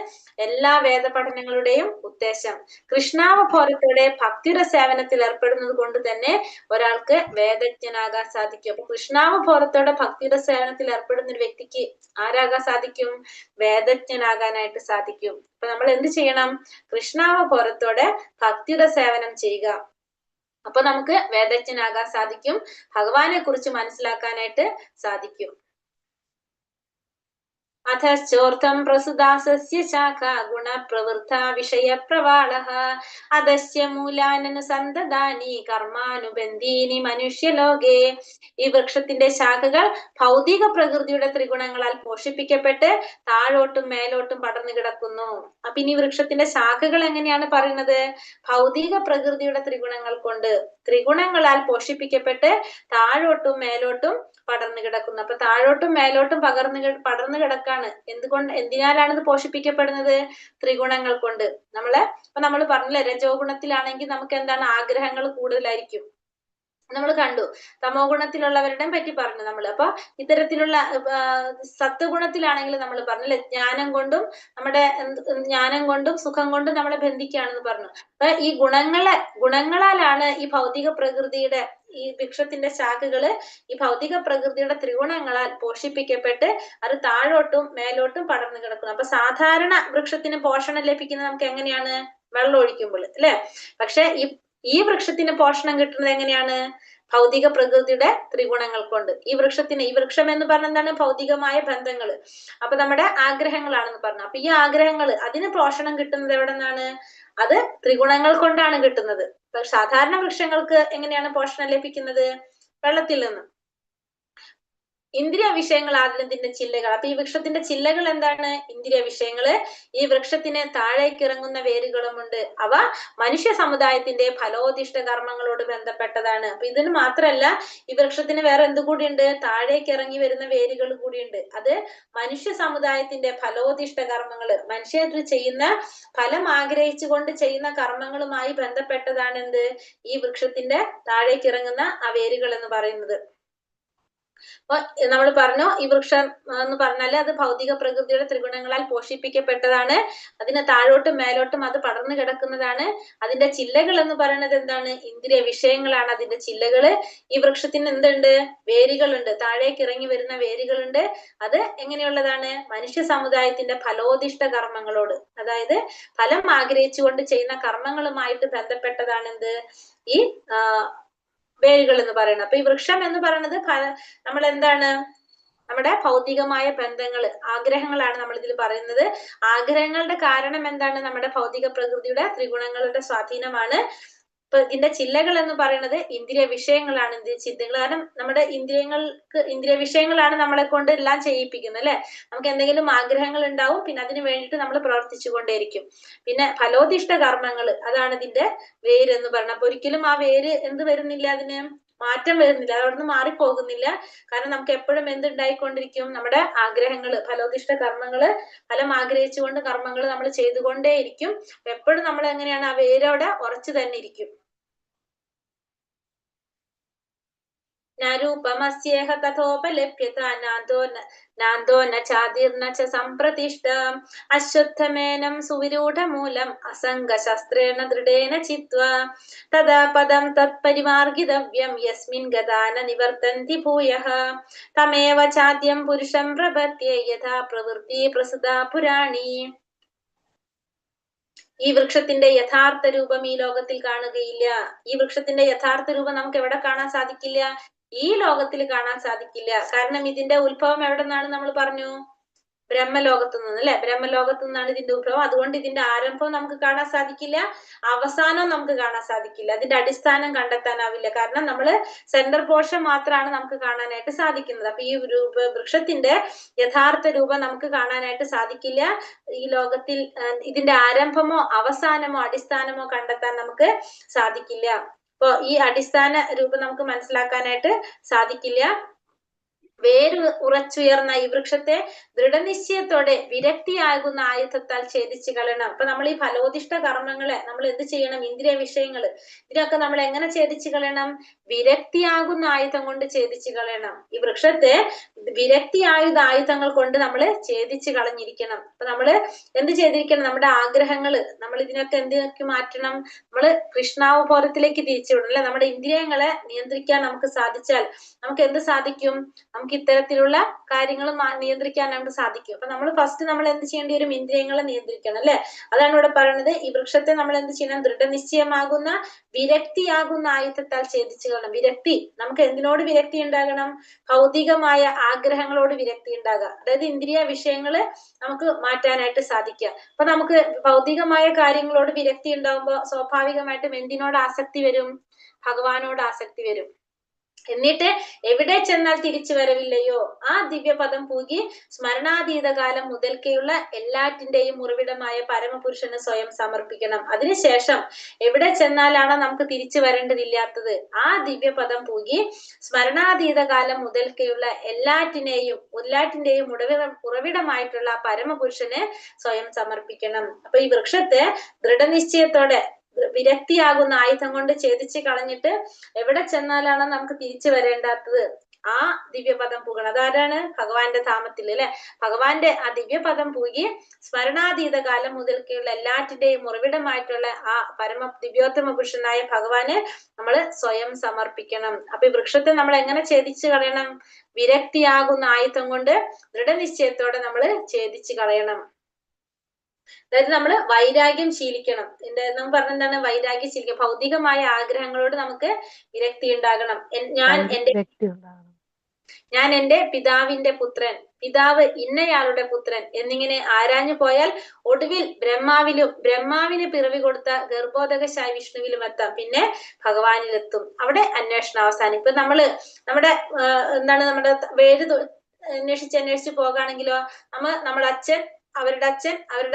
എല്ലാ വേദപഠനങ്ങളുടെയും ഉദ്ദേശം. കൃഷ്ണാവബോധത്തോടെ ഭക്തിയുടെ സേവനത്തിൽ ഏർപ്പെടുന്നത് കൊണ്ട് തന്നെ ഒരാൾക്ക് വേദജ്ഞനാകാൻ സാധിക്കും. അപ്പൊ കൃഷ്ണാവബോധത്തോടെ ഭക്തിയുടെ സേവനത്തിൽ ഏർപ്പെടുന്ന ഒരു വ്യക്തിക്ക് ആരാകാൻ സാധിക്കും? വേദജ്ഞനാകാനായിട്ട് സാധിക്കും. അപ്പൊ നമ്മൾ എന്ത് ചെയ്യണം? കൃഷ്ണാവബോധത്തോടെ ഭക്തിയുടെ സേവനം ചെയ്യുക. അപ്പൊ നമുക്ക് വേദജ്ഞനാകാൻ സാധിക്കും, ഭഗവാനെ കുറിച്ച് മനസ്സിലാക്കാനായിട്ട് സാധിക്കും. അധശ്ചോർത്ഥം പ്രസുദാസസ്യ ശാഖ ഗുണപ്രവൃത്ത വിഷയപ്രവാളഃ അധസ്യ മൂലാനനുസന്ധദാനി കർമാനുബന്ധീനി മനുഷ്യലോകേ. ഈ വൃക്ഷത്തിന്റെ ശാഖകൾ ഭൗതിക പ്രകൃതിയുടെ ത്രിഗുണങ്ങളാൽ പോഷിപ്പിക്കപ്പെട്ട് താഴോട്ടും മേലോട്ടും പടർന്നു കിടക്കുന്നു. അപ്പൊ ഇനി വൃക്ഷത്തിന്റെ ശാഖകൾ എങ്ങനെയാണ് പറയുന്നത്? ഭൗതിക പ്രകൃതിയുടെ ത്രിഗുണങ്ങൾ കൊണ്ട്, ത്രിഗുണങ്ങളാൽ പോഷിപ്പിക്കപ്പെട്ട് താഴോട്ടും മേലോട്ടും പടർന്നു കിടക്കുന്നു. അപ്പൊ താഴോട്ടും മേലോട്ടും പടർന്നു കിടക്കാണ്. എന്തിനാലാണ് ഇത് പോഷിപ്പിക്കപ്പെടുന്നത്? ത്രിഗുണങ്ങൾ കൊണ്ട്. ഇപ്പൊ നമ്മൾ പറഞ്ഞില്ലേ, രജോ ഗുണത്തിലാണെങ്കിൽ നമുക്ക് എന്താണ്? ആഗ്രഹങ്ങൾ കൂടുതലായിരിക്കും. നമ്മൾ കണ്ടു. തമോ ഗുണത്തിലുള്ളവരുടെ പറ്റി പറഞ്ഞു നമ്മൾ. അപ്പൊ ഇത്തരത്തിലുള്ള സത്വഗുണത്തിലാണെങ്കിൽ നമ്മൾ പറഞ്ഞില്ലേ, ജ്ഞാനം കൊണ്ടും സുഖം കൊണ്ടും നമ്മളെ ബന്ധിക്കുകയാണെന്ന് പറഞ്ഞു. അപ്പൊ ഈ ഗുണങ്ങളാലാണ് ഈ ഭൗതിക പ്രകൃതിയുടെ, ഈ വൃക്ഷത്തിന്റെ ശാഖകള് ഈ ഭൗതിക പ്രകൃതിയുടെ ത്രിഗുണങ്ങളാൽ പോഷിപ്പിക്കപ്പെട്ട് അത് താഴോട്ടും മേലോട്ടും പടർന്നു കിടക്കുന്നു. അപ്പൊ സാധാരണ വൃക്ഷത്തിന് പോഷണം ലഭിക്കുന്നത് നമുക്ക് എങ്ങനെയാണ്? വെള്ളം ഒഴിക്കുമ്പോൾ അല്ലെ? പക്ഷെ ഈ വൃക്ഷത്തിന് പോഷണം കിട്ടുന്നത് എങ്ങനെയാണ്? ഭൗതിക പ്രകൃതിയുടെ ത്രിഗുണങ്ങൾ കൊണ്ട്. ഈ വൃക്ഷം എന്ന് പറഞ്ഞ എന്താണ്? ഭൗതികമായ ബന്ധങ്ങള്. അപ്പൊ നമ്മുടെ ആഗ്രഹങ്ങളാണെന്ന് പറഞ്ഞു. അപ്പൊ ഈ ആഗ്രഹങ്ങൾ, അതിന് പോഷണം കിട്ടുന്നത് എവിടെ നിന്നാണ്? അത് ത്രിഗുണങ്ങൾ കൊണ്ടാണ് കിട്ടുന്നത്. സാധാരണ വൃക്ഷങ്ങൾക്ക് എങ്ങനെയാണ് പോഷണം ലഭിക്കുന്നത്? വെള്ളത്തിൽ നിന്ന്. ഇന്ദ്രിയ വിഷയങ്ങളാണ് ഇതിന്റെ ചില്ലകൾ. അപ്പൊ ഈ വൃക്ഷത്തിന്റെ ചില്ലകൾ എന്താണ്? ഇന്ദ്രിയ വിഷയങ്ങള്. ഈ വൃക്ഷത്തിന് താഴേക്ക് ഇറങ്ങുന്ന വേരുകളുമുണ്ട്. അവ മനുഷ്യ സമുദായത്തിന്റെ ഫലോദിഷ്ട കർമ്മങ്ങളോട് ബന്ധപ്പെട്ടതാണ്. അപ്പൊ ഇതിന് മാത്രല്ല, ഈ വൃക്ഷത്തിന് വേറെ എന്ത് കൂടിയുണ്ട്? താഴേക്ക് ഇറങ്ങി വരുന്ന വേരുകൾ കൂടിയുണ്ട്. അത് മനുഷ്യ സമുദായത്തിന്റെ ഫലോദിഷ്ട കർമ്മങ്ങള്, മനുഷ്യർ ചെയ്യുന്ന ഫലം ആഗ്രഹിച്ചുകൊണ്ട് ചെയ്യുന്ന കർമ്മങ്ങളുമായി ബന്ധപ്പെട്ടതാണ് എന്ത്? ഈ വൃക്ഷത്തിന്റെ താഴേക്ക് ഇറങ്ങുന്ന ആ വേരുകൾ എന്ന് പറയുന്നത്. അപ്പൊ നമ്മൾ പറഞ്ഞു, ഈ വൃക്ഷം എന്ന് പറഞ്ഞാല് അത് ഭൗതിക പ്രകൃതിയുടെ ത്രിഗുണങ്ങളാൽ പോഷിപ്പിക്കപ്പെട്ടതാണ്. അതിന് താഴോട്ടും മേലോട്ടും അത് പടർന്നു കിടക്കുന്നതാണ്. അതിന്റെ ചില്ലകൾ എന്ന് പറയുന്നത് എന്താണ്? ഇന്ദ്രിയ വിഷയങ്ങളാണ് അതിന്റെ ചില്ലകള്. ഈ വൃക്ഷത്തിന് എന്തുണ്ട്? വേരുകളുണ്ട്, താഴേക്ക് ഇറങ്ങി വരുന്ന വേരുകളുണ്ട്. അത് എങ്ങനെയുള്ളതാണ്? മനുഷ്യ സമുദായത്തിന്റെ ഫലോദിഷ്ട കർമ്മങ്ങളോട്, അതായത് ഫലം ആഗ്രഹിച്ചുകൊണ്ട് ചെയ്യുന്ന കർമ്മങ്ങളുമായിട്ട് ബന്ധപ്പെട്ടതാണ് എന്ത്? ഈ വേരുകൾ എന്ന് പറയുന്നത്. അപ്പൊ ഈ വൃക്ഷം എന്ന് പറയുന്നത് നമ്മൾ എന്താണ്? നമ്മുടെ ഭൗതികമായ ബന്ധങ്ങള്, ആഗ്രഹങ്ങളാണ് നമ്മൾ ഇതിൽ പറയുന്നത്. ആഗ്രഹങ്ങളുടെ കാരണം എന്താണ്? നമ്മുടെ ഭൗതിക പ്രകൃതിയുടെ ത്രിഗുണങ്ങളുടെ സ്വാധീനമാണ്. ഇപ്പൊ ഇതിന്റെ ചില്ലകൾ എന്ന് പറയുന്നത് ഇന്ദ്രിയ വിഷയങ്ങളാണ്. ചിന്തകൾ, കാരണം നമ്മുടെ ഇന്ദ്രിയ വിഷയങ്ങളാണ് നമ്മളെ കൊണ്ട് എല്ലാം ചെയ്യിപ്പിക്കുന്നത് അല്ലെ? നമുക്ക് എന്തെങ്കിലും ആഗ്രഹങ്ങൾ ഉണ്ടാവും, പിന്നെ അതിന് വേണ്ടിയിട്ട് നമ്മൾ പ്രവർത്തിച്ചു കൊണ്ടേയിരിക്കും. പിന്നെ ഫലോദിഷ്ട കർമ്മങ്ങൾ, അതാണ് ഇതിന്റെ വേര് എന്ന് പറയുന്നത്. അപ്പൊ ഒരിക്കലും ആ വേര് എന്ത് വരുന്നില്ല? അതിന് മാറ്റം വരുന്നില്ല, അവിടുന്ന് മാറിപ്പോകുന്നില്ല. കാരണം നമുക്ക് എപ്പോഴും എന്തുണ്ടായിക്കൊണ്ടിരിക്കും? നമ്മുടെ ആഗ്രഹങ്ങള്, ഫലോദിഷ്ട കർമ്മങ്ങള്, ഫലം ആഗ്രഹിച്ചുകൊണ്ട് കർമ്മങ്ങൾ നമ്മൾ ചെയ്തുകൊണ്ടേയിരിക്കും. എപ്പോഴും നമ്മൾ എങ്ങനെയാണ്? ആ വേരോടെ ഉറച്ചു തന്നെ ഇരിക്കും. നരൂപമസ്യേഹ തഥോപലഭ്യത നാന്തോ ന ചാതിർന ച സംപ്രതിഷ്ഠ അശ്വത്ഥമേനം സുവിരൂഢമൂലം അസംഗശസ്ത്രേണ ദൃഢേന ചിത്വാ തദാ പദം തത്പരിമാർഗിതവ്യം യസ്മിൻ ഗതാന നിവർത്തന്തി ഭൂയഃ തമേവ ചാദ്യം പുരുഷം പ്രപദ്യേ യഥാ പ്രവൃത്തി പ്രസുതാ പുരാണി. ഈ വൃക്ഷത്തിന്റെ യഥാർത്ഥ രൂപം ഈ ലോകത്തിൽ കാണുകയില്ല. ഈ വൃക്ഷത്തിന്റെ യഥാർത്ഥ രൂപം നമുക്ക് എവിടെ കാണാൻ സാധിക്കില്ല? ഈ ലോകത്തിൽ കാണാൻ സാധിക്കില്ല. കാരണം ഇതിന്റെ ഉത്ഭവം എവിടെ നിന്നാണ് നമ്മൾ പറഞ്ഞു? ബ്രഹ്മലോകത്തു നിന്ന് അല്ലെ, ബ്രഹ്മലോകത്തു നിന്നാണ് ഇതിന്റെ ഉത്ഭവം. അതുകൊണ്ട് ഇതിന്റെ ആരംഭം നമുക്ക് കാണാൻ സാധിക്കില്ല, അവസാനം നമുക്ക് കാണാൻ സാധിക്കില്ല, അതിന്റെ അടിസ്ഥാനം കണ്ടെത്താനാവില്ല. കാരണം നമ്മള് സെന്റർ പോർഷൻ മാത്രമാണ് നമുക്ക് കാണാനായിട്ട് സാധിക്കുന്നത്. അപ്പൊ ഈ വൃക്ഷത്തിന്റെ യഥാർത്ഥ രൂപം നമുക്ക് കാണാനായിട്ട് സാധിക്കില്ല. ഈ ലോകത്തിൽ ഇതിന്റെ ആരംഭമോ അവസാനമോ അടിസ്ഥാനമോ കണ്ടെത്താൻ നമുക്ക് സാധിക്കില്ല. അപ്പൊ ഈ അടിസ്ഥാന രൂപം നമുക്ക് മനസ്സിലാക്കാനായിട്ട് സാധിക്കില്ല. വേര് ഉറച്ചുയർന്ന ഈ വൃക്ഷത്തെ ദൃഢനിശ്ചയത്തോടെ വിരക്തിയാകുന്ന ആയുധത്താൽ ഛേദിച്ചു കളയണം. അപ്പൊ നമ്മൾ ഈ ഫലോദിഷ്ട കർമ്മങ്ങളെ നമ്മൾ എന്ത് ചെയ്യണം? ഇന്ദ്രിയ വിഷയങ്ങള് ഇതിനൊക്കെ നമ്മൾ എങ്ങനെ ഛേദിച്ചു കളയണം? വിരക്തിയാകുന്ന ആയുധം കൊണ്ട് ഛേദിച്ചു കളയണം. ഈ വൃക്ഷത്തെ ആയുധങ്ങൾ കൊണ്ട് നമ്മൾ ഛേദിച്ചു കളഞ്ഞിരിക്കണം. അപ്പൊ നമ്മള് എന്ത് ചെയ്തിരിക്കണം? നമ്മുടെ ആഗ്രഹങ്ങള് നമ്മൾ ഇതിനൊക്കെ എന്തിനൊക്കെ മാറ്റണം? നമ്മള് കൃഷ്ണാവബോധത്തിലേക്ക് തിരിച്ചുവിടണം അല്ലെ. നമ്മുടെ ഇന്ദ്രിയങ്ങളെ നിയന്ത്രിക്കാൻ നമുക്ക് സാധിച്ചാൽ നമുക്ക് എന്ത് സാധിക്കും? നമുക്ക് ഇത്തരത്തിലുള്ള കാര്യങ്ങൾ നിയന്ത്രിക്കാൻ നമുക്ക് സാധിക്കും. അപ്പൊ നമ്മൾ ഫസ്റ്റ് നമ്മൾ എന്ത് ചെയ്യേണ്ടി വരും? ഇന്ദ്രിയങ്ങളെ നിയന്ത്രിക്കണം അല്ലെ. അതാണ് ഇവിടെ പറയുന്നത്. ഈ വൃക്ഷത്തെ നമ്മൾ എന്ത് ചെയ്യണം? ദൃഢനിശ്ചയമാകുന്ന വിരക്തിയാകുന്ന ആയുധത്താൽ ഛേദിച്ചു കളയണം. വിരക്തി, നമുക്ക് എന്തിനോട് വിരക്തി ഉണ്ടാകണം? ഭൗതികമായ ആഗ്രഹങ്ങളോട് വിരക്തി ഉണ്ടാകുക. അതായത് ഇന്ദ്രിയ വിഷയങ്ങള് നമുക്ക് മാറ്റാനായിട്ട് സാധിക്കുക. അപ്പൊ നമുക്ക് ഭൗതികമായ കാര്യങ്ങളോട് വിരക്തി ഉണ്ടാകുമ്പോൾ സ്വാഭാവികമായിട്ടും എന്തിനോട് ആസക്തി വരും? ഭഗവാനോട് ആസക്തി വരും. എന്നിട്ട് എവിടെ ചെന്നാൽ തിരിച്ചു വരവില്ലയോ ആ ദിവ്യപദം പൂകി സ്മരണാതീത കാലം മുതൽക്കെയുള്ള എല്ലാറ്റിന്റെയും ഉറവിടമായ പരമപുരുഷന് സ്വയം സമർപ്പിക്കണം. അതിനുശേഷം എവിടെ ചെന്നാലാണോ നമുക്ക് തിരിച്ചു വരേണ്ടതില്ലാത്തത് ആ ദിവ്യപദം പൂകി സ്മരണാതീത കാലം മുതൽക്കെയുള്ള എല്ലാറ്റിന്റെയും ഉറവിടമായിട്ടുള്ള പരമപുരുഷന് സ്വയം സമർപ്പിക്കണം. അപ്പൊ ഈ വൃക്ഷത്തെ ദൃഢനിശ്ചയത്തോടെ വിരക്തിയാകുന്ന ആയുധം കൊണ്ട് ഛേദിച്ച് കളഞ്ഞിട്ട് എവിടെ ചെന്നാലാണോ നമുക്ക് തിരിച്ചു വരേണ്ടാത്തത് ആ ദിവ്യപദം പൂകണം. അതാരാണ്? ഭഗവാന്റെ ധാമത്തിൽ അല്ലെ. ഭഗവാന്റെ ആ ദിവ്യപദം പൂകി സ്മരണാതീത കാലം മുതൽക്കുള്ള എല്ലാറ്റിന്റെയും ഉറവിടമായിട്ടുള്ള ആ ദിവ്യോത്തമ പുരുഷനായ ഭഗവാന് നമ്മൾ സ്വയം സമർപ്പിക്കണം. അപ്പൊ ഈ വൃക്ഷത്തെ നമ്മൾ എങ്ങനെ ഛേദിച്ചു കളയണം? വിരക്തിയാകുന്ന ആയുധം കൊണ്ട് ദൃഢനിശ്ചയത്തോടെ നമ്മൾ ഛേദിച്ചു കളയണം. അതായത് നമ്മള് വൈരാഗ്യം ശീലിക്കണം. നമ്മൾ പറഞ്ഞെന്താണ്? വൈരാഗ്യം ശീലിക്കണം. ഭൗതികമായ ആഗ്രഹങ്ങളോട് നമുക്ക് വിരക്തി ഉണ്ടാകണം. ഞാൻ എന്റെ പിതാവിന്റെ പുത്രൻ, പിതാവ് ഇന്നയാളുടെ പുത്രൻ എന്നിങ്ങനെ ആരാഞ്ഞു പോയാൽ ഒടുവിൽ ബ്രഹ്മാവിന് പിറവി കൊടുത്ത ഗർഭോദകശായ വിഷ്ണുവിലും എത്താം, പിന്നെ ഭഗവാനിലെത്തും. അവിടെ അന്വേഷണം അവസാനം. ഇപ്പൊ നമ്മുടെ നമ്മുടെ വേര് അന്വേഷിച്ച് പോകാണെങ്കിലോ നമ്മുടെ അച്ഛൻ അവരുടെ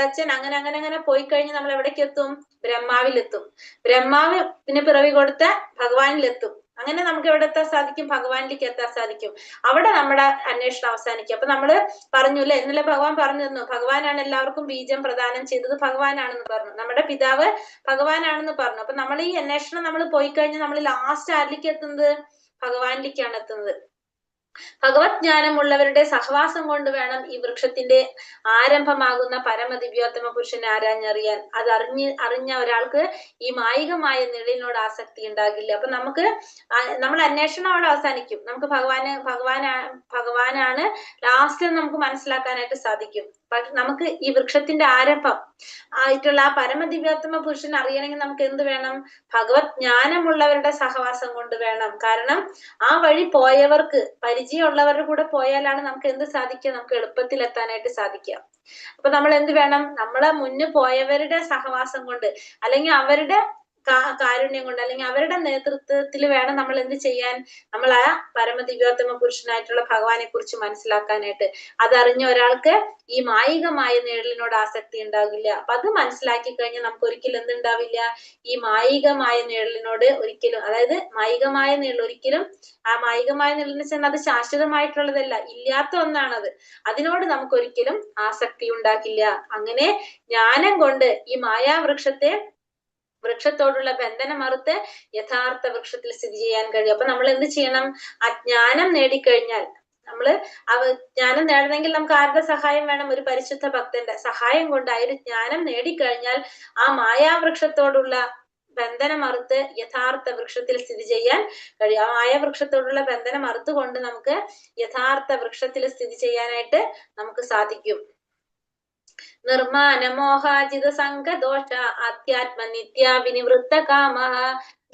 അച്ഛൻ അങ്ങനെ പോയി കഴിഞ്ഞ് നമ്മൾ എവിടേക്ക് എത്തും? ബ്രഹ്മാവിലെത്തും. ബ്രഹ്മാവിന് പിറവി കൊടുത്ത ഭഗവാനിലെത്തും. അങ്ങനെ നമുക്ക് എവിടെ എത്താൻ സാധിക്കും? ഭഗവാനിലേക്ക് എത്താൻ സാധിക്കും. അവിടെ നമ്മുടെ അന്വേഷണം അവസാനിക്കും. അപ്പൊ നമ്മള് പറഞ്ഞു അല്ലെ, ഇന്നലെ ഭഗവാൻ പറഞ്ഞു തന്നു, ഭഗവാനാണ് എല്ലാവർക്കും ബീജം പ്രദാനം ചെയ്തത്, ഭഗവാനാണെന്ന് പറഞ്ഞു. നമ്മുടെ പിതാവ് ഭഗവാനാണെന്ന് പറഞ്ഞു. അപ്പൊ നമ്മൾ ഈ അന്വേഷണം നമ്മൾ പോയി കഴിഞ്ഞാൽ നമ്മൾ ലാസ്റ്റ് ആരിലേക്ക് എത്തുന്നത്? ഭഗവാനിലേക്കാണ് എത്തുന്നത്. ഭഗവത് ജ്ഞാനമുള്ളവരുടെ സഹവാസം കൊണ്ട് വേണം ഈ വൃക്ഷത്തിന്റെ ആരംഭമാകുന്ന പരമദിവ്യോത്തമ പുരുഷനെ ആരാഞ്ഞറിയാൻ. അത് അറിഞ്ഞ ഒരാൾക്ക് ഈ മായികമായ നിഴലിനോട് ആസക്തി ഉണ്ടാകില്ല. അപ്പൊ നമ്മൾ അന്വേഷണം അവിടെ അവസാനിക്കും. നമുക്ക് ഭഗവാനാണ് ലാസ്റ്റ് നമുക്ക് മനസ്സിലാക്കാനായിട്ട് സാധിക്കും. പക്ഷെ നമുക്ക് ഈ വൃക്ഷത്തിന്റെ ആരംഭം ആയിട്ടുള്ള ആ പരമദിവ്യോത്തമ പുരുഷൻ അറിയണമെങ്കിൽ നമുക്ക് എന്ത് വേണം? ഭഗവത് ജ്ഞാനമുള്ളവരുടെ സഹവാസം കൊണ്ട് വേണം. കാരണം ആ വഴി പോയവർക്ക്, പരിചയമുള്ളവരുടെ കൂടെ പോയാലാണ് നമുക്ക് എന്ത് സാധിക്കുക? നമുക്ക് എളുപ്പത്തിൽ എത്താനായിട്ട് സാധിക്കുക. അപ്പൊ നമ്മൾ എന്ത് വേണം? നമ്മളെ മുന്നു പോയവരുടെ സഹവാസം കൊണ്ട്, അല്ലെങ്കിൽ അവരുടെ കാരുണ്യം കൊണ്ട്, അല്ലെങ്കിൽ അവരുടെ നേതൃത്വത്തിൽ വേണം നമ്മൾ എന്ത് ചെയ്യാൻ? നമ്മൾ ആ പരമദിവ്യോത്തമ പുരുഷനായിട്ടുള്ള ഭഗവാനെ കുറിച്ച് മനസ്സിലാക്കാനായിട്ട്. അതറിഞ്ഞ ഒരാൾക്ക് ഈ മായികമായ നിഴലിനോട് ആസക്തി ഉണ്ടാകില്ല. അപ്പൊ അത് മനസ്സിലാക്കി കഴിഞ്ഞാൽ നമുക്ക് ഒരിക്കലും എന്തുണ്ടാവില്ല? ഈ മായികമായ നിഴലിനോട് ഒരിക്കലും, അതായത് മായികമായ നിഴൽ ഒരിക്കലും, ആ മായികമായ നിഴലിന് ചെന്നാൽ അത് ശാശ്വതമായിട്ടുള്ളതല്ല, ഇല്ലാത്ത ഒന്നാണത്. അതിനോട് നമുക്ക് ഒരിക്കലും ആസക്തി ഉണ്ടാക്കില്ല. അങ്ങനെ ജ്ഞാനം കൊണ്ട് ഈ വൃക്ഷത്തോടുള്ള ബന്ധനം മറുത്ത് യഥാർത്ഥ വൃക്ഷത്തിൽ സ്ഥിതി ചെയ്യാൻ കഴിയും. അപ്പൊ നമ്മൾ എന്ത് ചെയ്യണം? ആ ജ്ഞാനം നേടിക്കഴിഞ്ഞാൽ, ജ്ഞാനം നേടണമെങ്കിൽ നമുക്ക് ആരുടെ സഹായം വേണം? ഒരു പരിശുദ്ധ ഭക്തന്റെ സഹായം കൊണ്ട് ആ ഒരു ജ്ഞാനം നേടിക്കഴിഞ്ഞാൽ ആ മായാവൃക്ഷത്തോടുള്ള ബന്ധനം മറുത്ത് യഥാർത്ഥ വൃക്ഷത്തിൽ സ്ഥിതി ചെയ്യാൻ കഴിയും. ആ മായാവൃക്ഷത്തോടുള്ള ബന്ധനം മറുത്തുകൊണ്ട് നമുക്ക് യഥാർത്ഥ വൃക്ഷത്തിൽ സ്ഥിതി ചെയ്യാനായിട്ട് നമുക്ക് സാധിക്കും. നിർമാന മോഹാജിത സംഘദോഷ അധ്യാത്മ നിത്യ വിനിവൃത്ത കാമഃ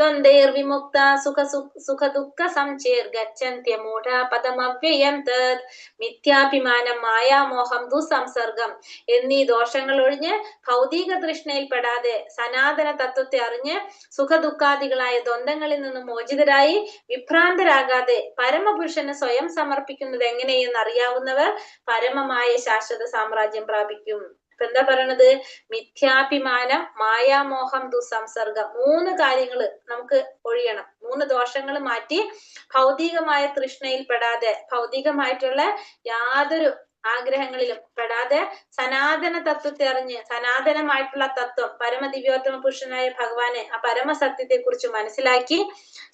ദ്വന്ദ്വൈർവിമുക്ത സുഖ ദുഃഖ സംചേർ ഗച്ഛന്ത്യ മൂഢ പദമവ്യയം തത് മിഥ്യാഭിമാനം മായാമോഹം ദുസംസർഗം എന്നീ ദോഷങ്ങൾ ഒഴിഞ്ഞ് ഭൗതിക തൃഷ്ണയിൽ പെടാതെ സനാതന തത്വത്തെ അറിഞ്ഞ് സുഖദുഃഖാദികളായ ദ്വന്ദ്ങ്ങളിൽ നിന്നും മോചിതരായി വിഭ്രാന്തരാകാതെ പരമപുരുഷന് സ്വയം സമർപ്പിക്കുന്നത് എങ്ങനെയെന്ന് അറിയാവുന്നവർ പരമമായ ശാശ്വത സാമ്രാജ്യം പ്രാപിക്കും. ഇപ്പൊ എന്താ പറയണത്? മിഥ്യാഭിമാനം, മായാമോഹം, ദുസംസർഗം, 3 കാര്യങ്ങള് നമുക്ക് ഒഴിയണം. 3 ദോഷങ്ങൾ മാറ്റി ഭൗതികമായ തൃഷ്ണയിൽ പെടാതെ, ഭൗതികമായിട്ടുള്ള യാതൊരു ആഗ്രഹങ്ങളിലും പെടാതെ സനാതന തത്വത്തെ അറിഞ്ഞ് സനാതനമായിട്ടുള്ള തത്വം പരമദിവ്യോത്തമ പുരുഷനായ ഭഗവാനെ, ആ പരമസത്യത്തെ കുറിച്ച് മനസ്സിലാക്കി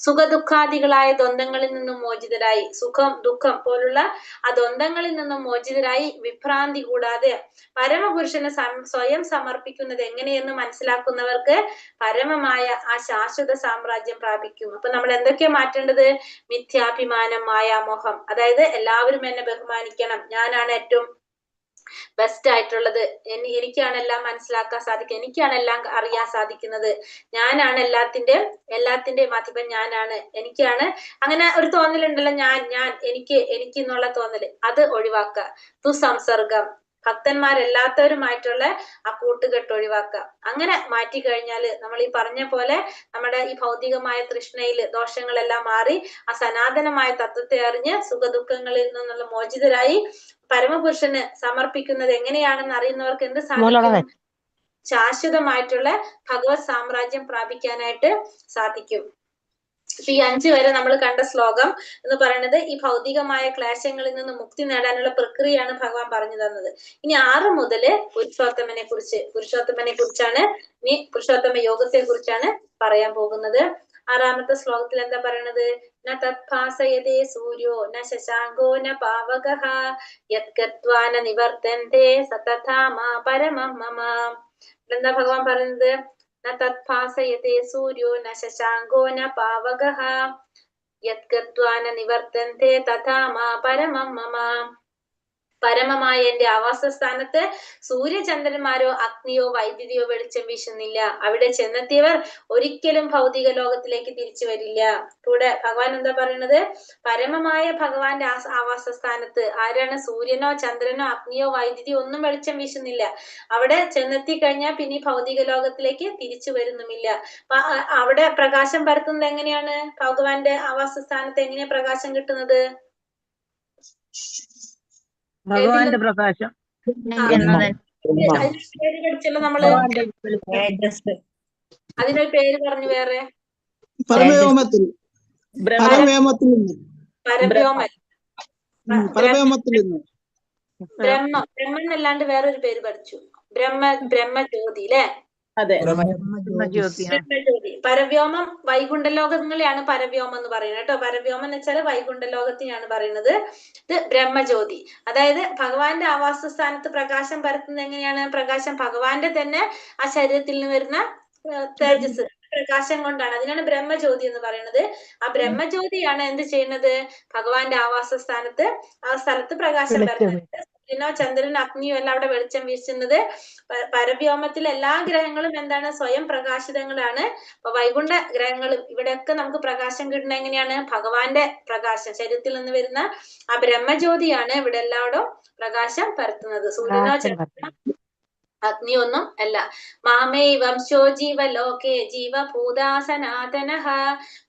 സുഖദുഃഖാദികളായ ദ്വന്ദ്ങ്ങളിൽ നിന്നും മോചിതരായി, സുഖം ദുഃഖം പോലുള്ള ആ ദ്വന്ദ്ങ്ങളിൽ നിന്നും മോചിതരായി വിഭ്രാന്തി കൂടാതെ പരമപുരുഷന് സ്വയം സമർപ്പിക്കുന്നത് എങ്ങനെയെന്ന് മനസ്സിലാക്കുന്നവർക്ക് പരമമായ ആ ശാശ്വത സാമ്രാജ്യം പ്രാപിക്കും. അപ്പൊ നമ്മൾ എന്തൊക്കെയാ മാറ്റേണ്ടത്? മിഥ്യാഭിമാനം, മായാമോഹം, അതായത് എല്ലാവരും എന്നെ ബഹുമാനിക്കണം, ഞാനാണ് ഏറ്റവും ബെസ്റ്റ് ആയിട്ടുള്ളത്, എനിക്കാണ് എല്ലാം മനസ്സിലാക്കാൻ സാധിക്കുക, എനിക്കാണ് എല്ലാം അറിയാൻ സാധിക്കുന്നത്, ഞാനാണ് എല്ലാത്തിന്റെയും അധിപൻ ഞാനാണ്, എനിക്കാണ്, അങ്ങനെ ഒരു തോന്നലുണ്ടല്ലോ, ഞാൻ എനിക്ക് എന്നുള്ള തോന്നല്, അത് ഒഴിവാക്കുക. ദുസംസർഗം, ഭക്തന്മാരല്ലാത്തവരുമായിട്ടുള്ള ആ കൂട്ടുകെട്ട് ഒഴിവാക്കുക. അങ്ങനെ മാറ്റി കഴിഞ്ഞാല് നമ്മൾ ഈ പറഞ്ഞ പോലെ നമ്മുടെ ഈ ഭൗതികമായ തൃഷ്ണയില് ദോഷങ്ങളെല്ലാം മാറി ആ സനാതനമായ തത്വത്തെ അറിഞ്ഞ് സുഖദുഃഖങ്ങളിൽ നിന്നുള്ള മോചിതരായി പരമപുരുഷന് സമർപ്പിക്കുന്നത് എങ്ങനെയാണെന്ന് അറിയുന്നവർക്ക് എന്ത് സാധിക്കും? ശാശ്വതമായിട്ടുള്ള ഭഗവത് സാമ്രാജ്യം പ്രാപിക്കാനായിട്ട് സാധിക്കും. ഈ 5 വരെ നമ്മൾ കണ്ട ശ്ലോകം എന്ന് പറയുന്നത് ഈ ഭൗതികമായ ക്ലേശങ്ങളിൽ നിന്ന് മുക്തി നേടാനുള്ള പ്രക്രിയയാണ് ഭഗവാൻ പറഞ്ഞു തന്നത്. ഇനി 6 മുതൽ പുരുഷോത്തമനെ കുറിച്ചാണ്, ഇനി പുരുഷോത്തമ യോഗത്തെ കുറിച്ചാണ് പറയാൻ പോകുന്നത്. 6ാമത്തെ ശ്ലോകത്തിൽ എന്താ പറയണത്? ന തത്ഭാസയതേ സൂര്യോ ന ശശാങ്കോ ന പാവകഃ യത്കത്വാ ന നിവർത്തന്തേ സതഥാ മാ പരമം മമ. എന്താ ഭഗവാൻ പറയുന്നത്? ന തത്ഭാസയതേ സൂര്യോ ന ശശാങ്കോ ന പാവകഃ യത്കത്വാ ന നിവർത്തന്തേ തഥാ മാ പരമം മമ. പരമമായ എന്റെ ആവാസസ്ഥാനത്ത് സൂര്യചന്ദ്രന്മാരോ അഗ്നിയോ വൈദ്യുതിയോ വെളിച്ചം വീശുന്നില്ല. അവിടെ ചെന്നെത്തിയവർ ഒരിക്കലും ഭൗതിക ലോകത്തിലേക്ക് തിരിച്ചു വരില്ല. കൂടെ ഭഗവാൻ എന്താ പറയുന്നത്? പരമമായ ഭഗവാന്റെ ആവാസസ്ഥാനത്ത് ആരാണ്? സൂര്യനോ ചന്ദ്രനോ അഗ്നിയോ വൈദ്യുതിയോ ഒന്നും വെളിച്ചം വീശുന്നില്ല. അവിടെ ചെന്നെത്തി കഴിഞ്ഞാൽ പിന്നെ ഭൗതിക ലോകത്തിലേക്ക് തിരിച്ചു വരുന്നുമില്ല. അവിടെ പ്രകാശം പരത്തുന്നത് എങ്ങനെയാണ്? ഭഗവാന്റെ ആവാസസ്ഥാനത്ത് എങ്ങനെയാ പ്രകാശം കിട്ടുന്നത്? ഭഗവാന്റെ പ്രകാശം പേര് പഠിച്ചല്ലോ നമ്മള്. അതിനൊരു പേര് പറഞ്ഞു വേറെ. പരമവ്യോമത്തിൽ ബ്രഹ്മം എന്നല്ലാണ്ട് വേറൊരു പേര് പഠിച്ചു. ബ്രഹ്മജ്യോതി അല്ലെ? ബ്രഹ്മജ്യോതി. പരവ്യോമം വൈകുണ്ഠലോകങ്ങളെയാണ് പരവ്യോമം എന്ന് പറയുന്നത് കേട്ടോ. പരവ്യോമം എന്ന് വെച്ചാൽ വൈകുണ്ഠലോകത്തിനാണ് പറയുന്നത്. ഇത് ബ്രഹ്മജ്യോതി. അതായത് ഭഗവാന്റെ ആവാസസ്ഥാനത്ത് പ്രകാശം പരത്തുന്നത് എങ്ങനെയാണ്? പ്രകാശം ഭഗവാന്റെ തന്നെ ആ ശരീരത്തിൽ നിന്ന് വരുന്ന തേജസ് പ്രകാശം കൊണ്ടാണ്. അതിനാണ് ബ്രഹ്മജ്യോതി എന്ന് പറയുന്നത്. ആ ബ്രഹ്മജ്യോതിയാണ് എന്ത് ചെയ്യുന്നത്? ഭഗവാന്റെ ആവാസസ്ഥാനത്ത് ആ സ്ഥലത്ത് പ്രകാശം പരത്തുന്നത്. സൂര്യനോ ചന്ദ്രനോ അഗ്നിയോ എല്ലാം അവിടെ വെളിച്ചം വീശുന്നത്. പരവ്യോമത്തിലെ എല്ലാ ഗ്രഹങ്ങളും എന്താണ്? സ്വയം പ്രകാശിതങ്ങളാണ്. അപ്പൊ വൈകുണ്ഠ ഗ്രഹങ്ങളും ഇവിടെയൊക്കെ നമുക്ക് പ്രകാശം കിട്ടുന്നത് എങ്ങനെയാണ്? ഭഗവാന്റെ പ്രകാശം ശരീരത്തിൽ നിന്ന് വരുന്ന ആ ബ്രഹ്മജ്യോതിയാണ് ഇവിടെ എല്ലായിടും പ്രകാശം പരത്തുന്നത്. സൂര്യനോ ചന്ദ്രനോ അഗ്നിയൊന്നും അല്ല. മാമേ വംശോ ജീവലോകേ ജീവഭൂതാ സനാതനഃ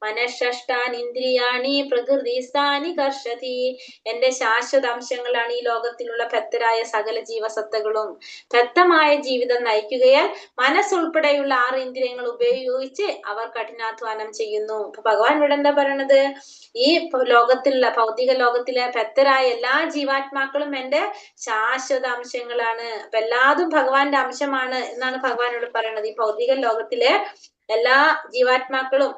മനഃഷ്ടാനി ഇന്ദ്രിയാണി പ്രകൃതിസ്ഥാനി കർഷതി. എന്റെ ശാശ്വത അംശങ്ങളാണ് ഈ ലോകത്തിലുള്ള ഭക്തരായ സകല ജീവസത്തകളും. ഭക്തമായ ജീവിതം നയിക്കുകയാൽ മനസ്സുൾപ്പെടെയുള്ള 6 ഇന്ദ്രിയങ്ങൾ ഉപയോഗിച്ച് അവർ കഠിനാധ്വാനം ചെയ്യുന്നു. അപ്പൊ ഭഗവാൻ ഇവിടെ എന്താ പറയണത്? ഈ ലോകത്തിലുള്ള ഭൗതിക ലോകത്തിലെ ഭക്തരായ എല്ലാ ജീവാത്മാക്കളും എന്റെ ശാശ്വത അംശങ്ങളാണ്. അപ്പൊ എല്ലാതും ഭഗവാന്റെ അംശമാണ് എന്നാണ് ഭഗവാനോട് പറയുന്നത്. ഈ ഭൗതിക ലോകത്തിലെ എല്ലാ ജീവാത്മാക്കളും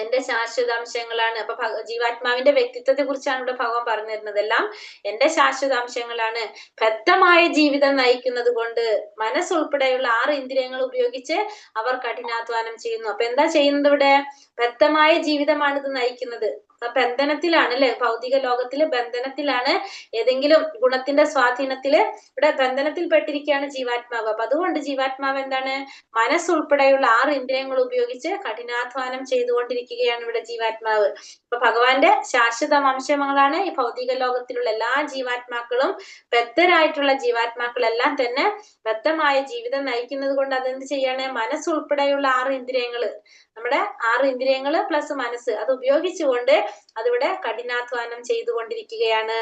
എന്റെ ശാശ്വതാംശങ്ങളാണ്. അപ്പൊ ജീവാത്മാവിന്റെ വ്യക്തിത്വത്തെ കുറിച്ചാണ് ഇവിടെ ഭഗവാൻ പറഞ്ഞു തരുന്നത്. എല്ലാം എന്റെ ശാശ്വതാംശങ്ങളാണ്. ഭക്തമായ ജീവിതം നയിക്കുന്നത് കൊണ്ട് മനസ്സുൾപ്പെടെയുള്ള 6 ഇന്ദ്രിയങ്ങൾ ഉപയോഗിച്ച് അവർ കഠിനാധ്വാനം ചെയ്യുന്നു. അപ്പൊ എന്താ ചെയ്യുന്നത് ഇവിടെ? ഭക്തമായ ജീവിതമാണ് ഇത് നയിക്കുന്നത്. ബന്ധനത്തിലാണ് അല്ലെ, ഭൗതിക ലോകത്തില് ബന്ധനത്തിലാണ്, ഏതെങ്കിലും ഗുണത്തിന്റെ സ്വാധീനത്തില് ഇവിടെ ബന്ധനത്തിൽ പെട്ടിരിക്കുകയാണ് ജീവാത്മാവ്. അപ്പൊ അതുകൊണ്ട് ജീവാത്മാവ് എന്താണ്, മനസ്സുൾപ്പെടെയുള്ള 6 ഇന്ദ്രിയങ്ങൾ ഉപയോഗിച്ച് കഠിനാധ്വാനം ചെയ്തുകൊണ്ടിരിക്കുകയാണ് ഇവിടെ ജീവാത്മാവ്. അപ്പൊ ഭഗവാന്റെ ശാശ്വത വംശങ്ങളാണ് ഈ ഭൗതിക ലോകത്തിലുള്ള എല്ലാ ജീവാത്മാക്കളും. ബദ്ധരായിട്ടുള്ള ജീവാത്മാക്കളെല്ലാം തന്നെ ബദ്ധമായ ജീവിതം നയിക്കുന്നത് കൊണ്ട് അതെന്ത് ചെയ്യാണ്, മനസ്സുൾപ്പെടെയുള്ള 6 ഇന്ദ്രിയങ്ങള്, നമ്മുടെ 6 ഇന്ദ്രിയങ്ങള് പ്ലസ് മനസ്സ്, അത് ഉപയോഗിച്ചുകൊണ്ട് അതിവിടെ കഠിനാധ്വാനം ചെയ്തുകൊണ്ടിരിക്കുകയാണ്.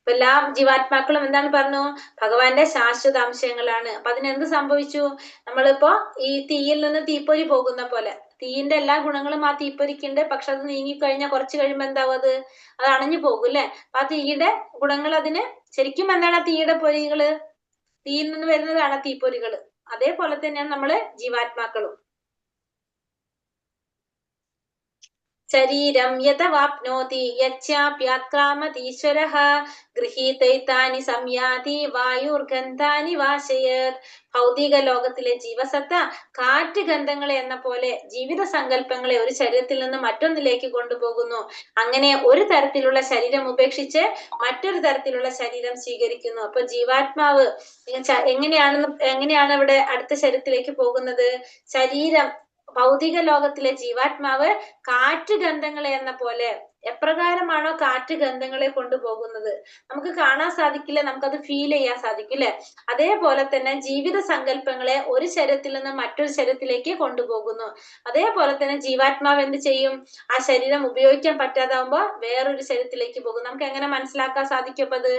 എല്ലാ ജീവാത്മാക്കളും എന്താണ് പറഞ്ഞു, ഭഗവാന്റെ ശാശ്വത അംശങ്ങളാണ്. അപ്പൊ അതിനെന്ത് സംഭവിച്ചു, നമ്മളിപ്പോ ഈ തീയിൽ നിന്ന് തീപ്പൊരി പോകുന്ന പോലെ, തീയിന്റെ എല്ലാ ഗുണങ്ങളും ആ തീപ്പൊരിക്കുണ്ട്. പക്ഷെ അത് നീങ്ങിക്കഴിഞ്ഞാൽ കുറച്ച് കഴിയുമ്പോ എന്താവും, അത് അണഞ്ഞു പോകും അല്ലെ. അപ്പൊ ആ തീയുടെ ഗുണങ്ങൾ അതിന് ശരിക്കും എന്താണ്, ആ തീയുടെ പൊരികള്, തീയിൽ നിന്ന് വരുന്നതാണ് തീപ്പൊരികള്. അതേപോലെ തന്നെയാണ് നമ്മള് ജീവാത്മാക്കളും. ശരീരം യഥവാപ്നോതി യച്ഛാപ്യാക്രാമതീശ്വരഃ ഗൃഹീതൈതാനി സംയാതി വായുർഗന്ധാനി വാശയത്. ഭൗതിക ലോകത്തിലെ ജീവസത്ത കാറ്റ് ഗന്ധങ്ങളെ എന്ന പോലെ ജീവിത സങ്കല്പങ്ങളെ ഒരു ശരീരത്തിൽ നിന്ന് മറ്റൊന്നിലേക്ക് കൊണ്ടുപോകുന്നു. അങ്ങനെ ഒരു തരത്തിലുള്ള ശരീരം ഉപേക്ഷിച്ച് മറ്റൊരു തരത്തിലുള്ള ശരീരം സ്വീകരിക്കുന്നു. അപ്പൊ ജീവാത്മാവ് എങ്ങനെയാണ് ഇവിടെ അടുത്ത ശരീരത്തിലേക്ക് പോകുന്നത്, ശരീരം ഭൗതിക ലോകത്തിലെ ജീവാത്മാവ് കാറ്റ് ഗന്ധങ്ങളെ എന്ന പോലെ, എപ്രകാരമാണോ കാറ്റ് ഗന്ധങ്ങളെ കൊണ്ടുപോകുന്നത്, നമുക്ക് കാണാൻ സാധിക്കില്ല, നമുക്കത് ഫീൽ ചെയ്യാൻ സാധിക്കും അല്ലെ. അതേപോലെ തന്നെ ജീവിത സങ്കല്പങ്ങളെ ഒരു ശരീരത്തിൽ നിന്ന് മറ്റൊരു ശരീരത്തിലേക്ക് കൊണ്ടുപോകുന്നു. അതേപോലെ തന്നെ ജീവാത്മാവ് എന്ത് ചെയ്യും, ആ ശരീരം ഉപയോഗിക്കാൻ പറ്റാതാവുമ്പോ വേറൊരു ശരീരത്തിലേക്ക് പോകും. നമുക്ക് എങ്ങനെ മനസ്സിലാക്കാൻ സാധിക്കും, അപ്പൊ അത്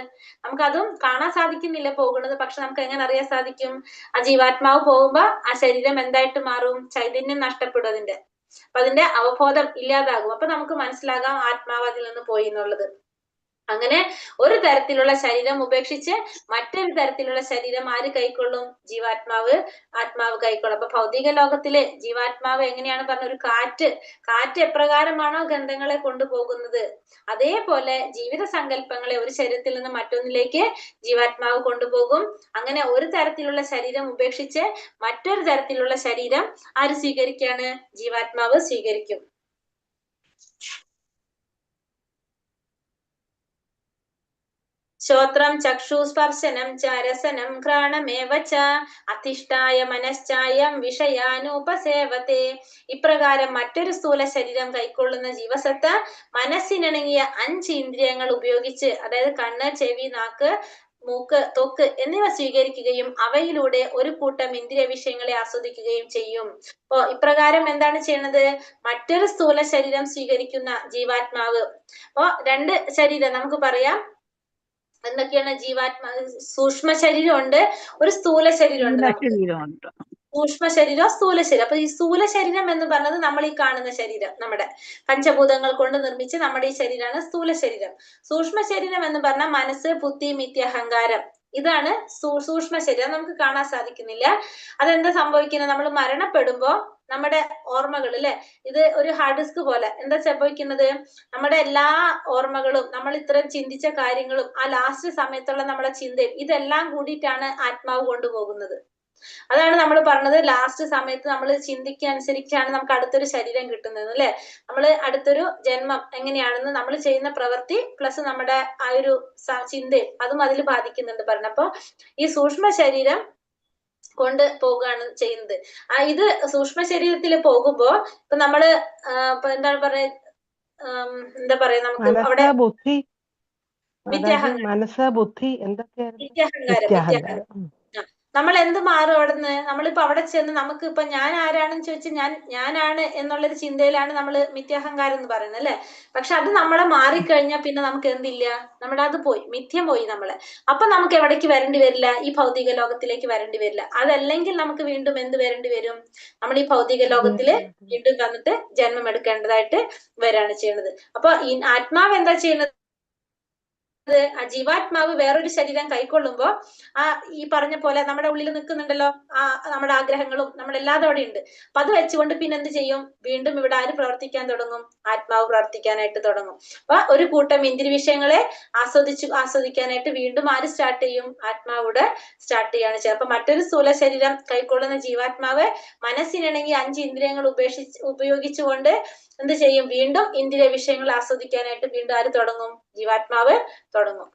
നമുക്കതും കാണാൻ സാധിക്കുന്നില്ല പോകുന്നത്, പക്ഷെ നമുക്ക് എങ്ങനെ അറിയാൻ സാധിക്കും, ആ ജീവാത്മാവ് പോകുമ്പോ ആ ശരീരം എന്തായിട്ട് മാറും, ചൈതന്യം നഷ്ടപ്പെടും അതിന്റെ. അപ്പൊ അതിന്റെ അവബോധം ഇല്ലാതാകും. അപ്പൊ നമുക്ക് മനസ്സിലാകാം ആത്മാവ് അതിൽ നിന്ന് പോയി എന്നുള്ളത്. അങ്ങനെ ഒരു തരത്തിലുള്ള ശരീരം ഉപേക്ഷിച്ച് മറ്റൊരു തരത്തിലുള്ള ശരീരം ആര് കൈക്കൊള്ളും, ആത്മാവ് കൈക്കൊള്ളും. അപ്പൊ ഭൗതിക ലോകത്തിലെ ജീവാത്മാവ് എങ്ങനെയാണ് പറഞ്ഞ, ഒരു കാറ്റ് എപ്രകാരമാണോ ഗന്ധങ്ങളെ കൊണ്ടുപോകുന്നത്, അതേപോലെ ജീവിത സങ്കല്പങ്ങളെ ഒരു ശരീരത്തിൽ നിന്ന് മറ്റൊന്നിലേക്ക് ജീവാത്മാവ് കൊണ്ടുപോകും. അങ്ങനെ ഒരു തരത്തിലുള്ള ശരീരം ഉപേക്ഷിച്ച് മറ്റൊരു തരത്തിലുള്ള ശരീരം ആര് സ്വീകരിക്കാണ്, ജീവാത്മാവ് സ്വീകരിക്കും. ശ്രോത്രം ചക്ഷു സ്പർശനം ച രസനം ഘ്രാണമേവ ച അധിഷ്ഠായ മനശ്ചായം വിഷയാനുപസേവത്തെ. ഇപ്രകാരം മറ്റൊരു സ്ഥൂല ശരീരം കൈക്കൊള്ളുന്ന ജീവസത്ത മനസ്സിനിണങ്ങിയ 5 ഇന്ദ്രിയങ്ങൾ ഉപയോഗിച്ച്, അതായത് കണ്ണ്, ചെവി, നാക്ക്, മൂക്ക്, ത്വക്ക് എന്നിവ സ്വീകരിക്കുകയും അവയിലൂടെ ഒരു കൂട്ടം ഇന്ദ്രിയ വിഷയങ്ങളെ ആസ്വദിക്കുകയും ചെയ്യും. അപ്പോ ഇപ്രകാരം എന്താണ് ചെയ്യുന്നത്, മറ്റൊരു സ്ഥൂല ശരീരം സ്വീകരിക്കുന്ന ജീവാത്മാവ്, അപ്പോ 2 ശരീരം നമുക്ക് പറയാം എന്തൊക്കെയാണ്, സൂക്ഷ്മ ശരീരമുണ്ട്, ഒരു സ്ഥൂല ശരീരമുണ്ട്. സൂക്ഷ്മ ശരീരം, സ്ഥൂല ശരീരം. അപ്പൊ ഈ സ്ഥൂല ശരീരം എന്ന് പറഞ്ഞത് നമ്മൾ ഈ കാണുന്ന ശരീരം, നമ്മുടെ പഞ്ചഭൂതങ്ങൾ കൊണ്ട് നിർമ്മിച്ച നമ്മുടെ ഈ ശരീരമാണ് സ്ഥൂല ശരീരം. സൂക്ഷ്മ ശരീരം എന്ന് പറഞ്ഞാൽ മനസ്സ്, ബുദ്ധി, മിഥ്യ, അഹങ്കാരം, ഇതാണ് സൂക്ഷ്മ ശരീരം. നമുക്ക് കാണാൻ സാധിക്കുന്നില്ല. അതെന്താ സംഭവിക്കുന്നത്, നമ്മൾ മരണപ്പെടുമ്പോ നമ്മുടെ ഓർമ്മകൾ അല്ലെ, ഇത് ഒരു ഹാർഡ് ഡിസ്ക് പോലെ എന്താ സംഭവിക്കുന്നത്, നമ്മുടെ എല്ലാ ഓർമ്മകളും, നമ്മൾ ഇത്രയും ചിന്തിച്ച കാര്യങ്ങളും, ആ ലാസ്റ്റ് സമയത്തുള്ള നമ്മുടെ ചിന്തയും, ഇതെല്ലാം കൂടിയിട്ടാണ് ആത്മാവ് കൊണ്ടുപോകുന്നത്. അതാണ് നമ്മൾ പറഞ്ഞത്, ലാസ്റ്റ് സമയത്ത് നമ്മൾ ചിന്തിക്കനുസരിച്ചാണ് നമുക്ക് അടുത്തൊരു ശരീരം കിട്ടുന്നത് അല്ലെ. നമ്മൾ അടുത്തൊരു ജന്മം എങ്ങനെയാണെന്ന് നമ്മൾ ചെയ്യുന്ന പ്രവൃത്തി പ്ലസ് നമ്മുടെ ആ ഒരു ചിന്തയും അതും അതിൽ ബാധിക്കുന്നുണ്ട് പറഞ്ഞു. അപ്പൊ ഈ സൂക്ഷ്മ ശരീരം കൊണ്ട് പോകുകയാണ് ചെയ്യുന്നത്. ഇത് സൂക്ഷ്മ ശരീരത്തിൽ പോകുമ്പോ ഇപ്പൊ നമ്മള് എന്താണ് പറയാ, എന്താ പറയാ, നമുക്ക് അവിടെ മിഥ്യാഹങ്കാരം. നമ്മൾ എന്ത് മാറും അവിടുന്ന്, നമ്മളിപ്പോ അവിടെ ചെന്ന് നമുക്ക് ഇപ്പൊ ഞാൻ ആരാണെന്ന് ചോദിച്ചാൽ ഞാനാണ് എന്നുള്ളൊരു ചിന്തയിലാണ് നമ്മൾ മിഥ്യാഹങ്കാരം എന്ന് പറയുന്നത് അല്ലെ. പക്ഷെ അത് നമ്മളെ മാറിക്കഴിഞ്ഞാൽ പിന്നെ നമുക്ക് എന്തില്ല, നമ്മുടെ അത് പോയി, മിഥ്യം പോയി നമ്മളെ. അപ്പൊ നമുക്ക് എവിടേക്ക് വരേണ്ടി വരില്ല, ഈ ഭൗതിക ലോകത്തിലേക്ക് വരേണ്ടി വരില്ല. അതല്ലെങ്കിൽ നമുക്ക് വീണ്ടും എന്ത് വരേണ്ടി വരും, നമ്മൾ ഈ ഭൗതിക ലോകത്തില് വീണ്ടും വന്നിട്ട് ജന്മം എടുക്കേണ്ടതായിട്ട് വരാണ് ചെയ്യുന്നത്. അപ്പൊ ഈ ആത്മാവ് എന്താ ചെയ്യുന്നത്, ആ ജീവാത്മാവ് വേറൊരു ശരീരം കൈക്കൊള്ളുമ്പോ ആ ഈ പറഞ്ഞ പോലെ നമ്മുടെ ഉള്ളിൽ നിൽക്കുന്നുണ്ടല്ലോ ആ നമ്മുടെ ആഗ്രഹങ്ങളും നമ്മുടെ എല്ലാതും അവിടെ ഉണ്ട്. അപ്പൊ അത് വെച്ചുകൊണ്ട് പിന്നെ എന്ത് ചെയ്യും? വീണ്ടും ഇവിടെ ആര് പ്രവർത്തിക്കാൻ തുടങ്ങും? ആത്മാവ് പ്രവർത്തിക്കാനായിട്ട് തുടങ്ങും. അപ്പൊ ഒരു കൂട്ടം ഇന്ദ്രിയ വിഷയങ്ങളെ ആസ്വദിക്കാനായിട്ട് വീണ്ടും ആര് സ്റ്റാർട്ട് ചെയ്യും? ആത്മാവിടെ സ്റ്റാർട്ട് ചെയ്യാണ് ചെയ്യുക. അപ്പൊ മറ്റൊരു സ്ഥൂല ശരീരം കൈക്കൊള്ളുന്ന ജീവാത്മാവ് മനസ്സിനിണങ്ങി 5 ഇന്ദ്രിയങ്ങൾ ഉപയോഗിച്ചുകൊണ്ട് എന്ത് ചെയ്യും? വീണ്ടും ഇന്ദ്രിയ വിഷയങ്ങൾ ആസ്വദിക്കാനായിട്ട് വീണ്ടും ആര് തുടങ്ങും? ജീവാത്മാവ് തുടങ്ങും.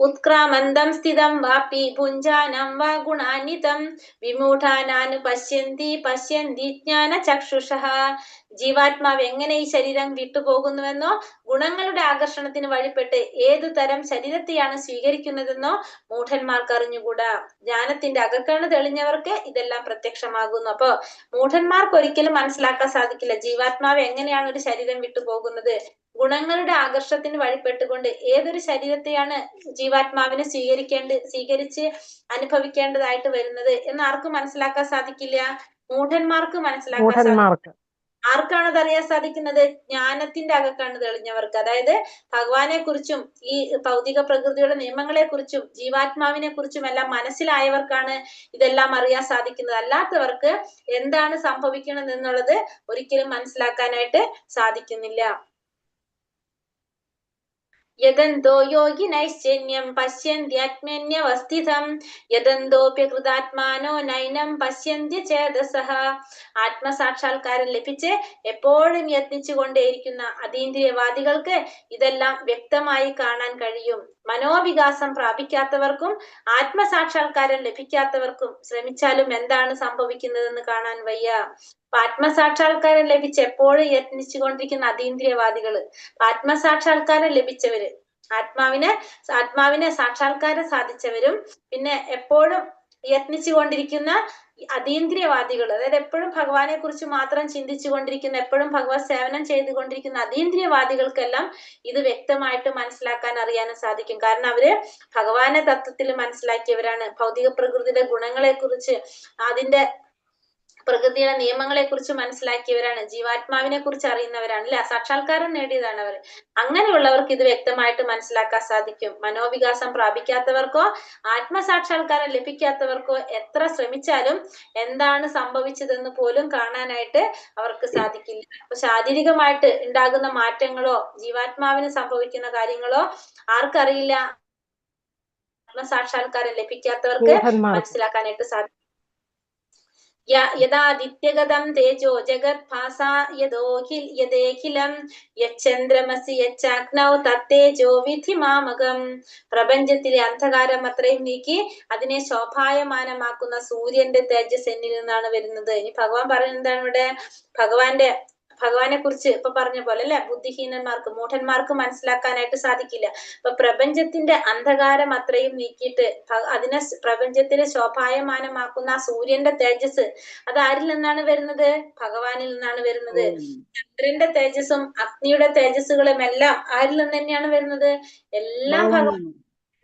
ഉത്ക്രാമന്തം സ്ഥിതം വാപി ഭുഞ്ചാനം വാ ഗുണാന്വിതം വിമൂഢാനാനു പശ്യന്തി ജ്ഞാന ചക്ഷുഷഃ. ജീവാത്മാവ് എങ്ങനെ ഈ ശരീരം വിട്ടുപോകുന്നുവെന്നോ ഗുണങ്ങളുടെ ആകർഷണത്തിന് വഴിപ്പെട്ട് ഏതു തരം ശരീരത്തെയാണ് സ്വീകരിക്കുന്നതെന്നോ മൂഢന്മാർക്ക് അറിഞ്ഞുകൂടാ. ജ്ഞാനത്തിന്റെ അകക്കണ്ണ് തെളിഞ്ഞവർക്ക് ഇതെല്ലാം പ്രത്യക്ഷമാകുന്നു. അപ്പൊ മൂഢന്മാർക്ക് ഒരിക്കലും മനസ്സിലാക്കാൻ സാധിക്കില്ല ജീവാത്മാവ് എങ്ങനെയാണ് ഒരു ശരീരം വിട്ടുപോകുന്നത്. ഗുണങ്ങളുടെ ആകർഷണത്തിന് വഴിപ്പെട്ടുകൊണ്ട് ഏതൊരു ശരീരത്തെയാണ് ജീവാത്മാവിനെ സ്വീകരിച്ച് അനുഭവിക്കേണ്ടതായിട്ട് വരുന്നത് എന്ന് ആർക്കും മനസ്സിലാക്കാൻ സാധിക്കില്ല. മൂഢന്മാർക്ക് മനസ്സിലാക്കാൻ സാധിക്കും. ആർക്കാണ് അത് അറിയാൻ സാധിക്കുന്നത്? ജ്ഞാനത്തിന്റെ അകക്കണ്ണ് തെളിഞ്ഞവർക്ക്. അതായത് ഭഗവാനെ കുറിച്ചും ഈ ഭൗതിക പ്രകൃതിയുടെ നിയമങ്ങളെ കുറിച്ചും ജീവാത്മാവിനെ കുറിച്ചും എല്ലാം മനസ്സിലായവർക്കാണ് ഇതെല്ലാം അറിയാൻ സാധിക്കുന്നത്. അല്ലാത്തവർക്ക് എന്താണ് സംഭവിക്കുന്നത് എന്നുള്ളത് ഒരിക്കലും മനസ്സിലാക്കാനായിട്ട് സാധിക്കുന്നില്ല. യദന്തോ യോഗിനൈശ്ചന്യം പശ്യന്ത്യാത്മന്യവസ്ഥിതം യദന്തോപ്യകൃതാത്മാനോ നൈനം പശ്യന്ത്യ ചേതസഃ. ആത്മസാക്ഷാത്കാരം ലഭിച്ച് എപ്പോഴും യത്നിച്ചു കൊണ്ടേയിരിക്കുന്ന അതീന്ദ്രിയവാദികൾക്ക് ഇതെല്ലാം വ്യക്തമായി കാണാൻ കഴിയും. മനോവികാസം പ്രാപിക്കാത്തവർക്കും ആത്മസാക്ഷാത്കാരം ലഭിക്കാത്തവർക്കും ശ്രമിച്ചാലും എന്താണ് സംഭവിക്കുന്നതെന്ന് കാണാൻ വയ്യ. ആത്മസാക്ഷാത്കാരം ലഭിച്ച് എപ്പോഴും യത്നിച്ചുകൊണ്ടിരിക്കുന്ന അതീന്ദ്രിയവാദികള്, ആത്മസാക്ഷാത്കാരം ലഭിച്ചവര്, ആത്മാവിനെ സാക്ഷാത്കാരം സാധിച്ചവരും പിന്നെ എപ്പോഴും യത്നിച്ചുകൊണ്ടിരിക്കുന്ന അതീന്ദ്രിയവാദികൾ, അതായത് എപ്പോഴും ഭഗവാനെ കുറിച്ച് മാത്രം ചിന്തിച്ചു കൊണ്ടിരിക്കുന്ന, എപ്പോഴും ഭഗവത് സേവനം ചെയ്തുകൊണ്ടിരിക്കുന്ന അതീന്ദ്രിയവാദികൾക്കെല്ലാം ഇത് വ്യക്തമായിട്ട് മനസ്സിലാക്കാൻ അറിയാനും സാധിക്കും. കാരണം അവര് ഭഗവാനെ തത്വത്തിൽ മനസ്സിലാക്കിയവരാണ്. ഭൗതിക പ്രകൃതിയുടെ ഗുണങ്ങളെ കുറിച്ച്, അതിന്റെ പ്രകൃതിയുടെ നിയമങ്ങളെ കുറിച്ച് മനസ്സിലാക്കിയവരാണ്. ജീവാത്മാവിനെ കുറിച്ച് അറിയുന്നവരാണ്, അല്ലെ? സാക്ഷാത്കാരം നേടിയതാണ് അവർ. അങ്ങനെയുള്ളവർക്ക് ഇത് വ്യക്തമായിട്ട് മനസ്സിലാക്കാൻ സാധിക്കും. മനോവികാസം പ്രാപിക്കാത്തവർക്കോ ആത്മസാക്ഷാത്കാരം ലഭിക്കാത്തവർക്കോ എത്ര ശ്രമിച്ചാലും എന്താണ് സംഭവിച്ചതെന്ന് പോലും കാണാനായിട്ട് അവർക്ക് സാധിക്കില്ല. അപ്പൊ ശാരീരികമായിട്ട് ഉണ്ടാകുന്ന മാറ്റങ്ങളോ ജീവാത്മാവിന് സംഭവിക്കുന്ന കാര്യങ്ങളോ ആർക്കറിയില്ല? ആത്മസാക്ഷാത്കാരം ലഭിക്കാത്തവർക്ക് മനസ്സിലാക്കാനായിട്ട് സാധിക്കും. യഥാദിത്യഗതം തേജോ ജഗത് ഭാസാ യദേഖിലം യച്ചന്ദ്രമസി യച്ചാഗ്നൗ തത്തേജോ വിധി മാമകം. പ്രപഞ്ചത്തിലെ അന്ധകാരം അത്രയും നീക്കി അതിനെ ശോഭായമാനമാക്കുന്ന സൂര്യന്റെ തേജസ് എന്നിൽ നിന്നാണ് വരുന്നത്. ഇനി ഭഗവാൻ പറയുന്നത് എന്താണ് ഇവിടെ? ഭഗവാനെ കുറിച്ച് ഇപ്പൊ പറഞ്ഞ പോലെ അല്ലെ, ബുദ്ധിഹീനന്മാർക്ക്, മൂഢന്മാർക്ക് മനസ്സിലാക്കാനായിട്ട് സാധിക്കില്ല. അപ്പൊ പ്രപഞ്ചത്തിന്റെ അന്ധകാരം അത്രയും നീക്കിയിട്ട് അതിനെ പ്രപഞ്ചത്തിലെ ശോഭായമാനമാക്കുന്ന ആ സൂര്യന്റെ തേജസ് അത് ആരിൽ നിന്നാണ് വരുന്നത്? ഭഗവാനിൽ നിന്നാണ് വരുന്നത്. ചന്ദ്രന്റെ തേജസ്സും അഗ്നിയുടെ തേജസ്സുകളും എല്ലാം ആരിൽ നിന്ന് തന്നെയാണ് വരുന്നത്? എല്ലാം ഭഗവാൻ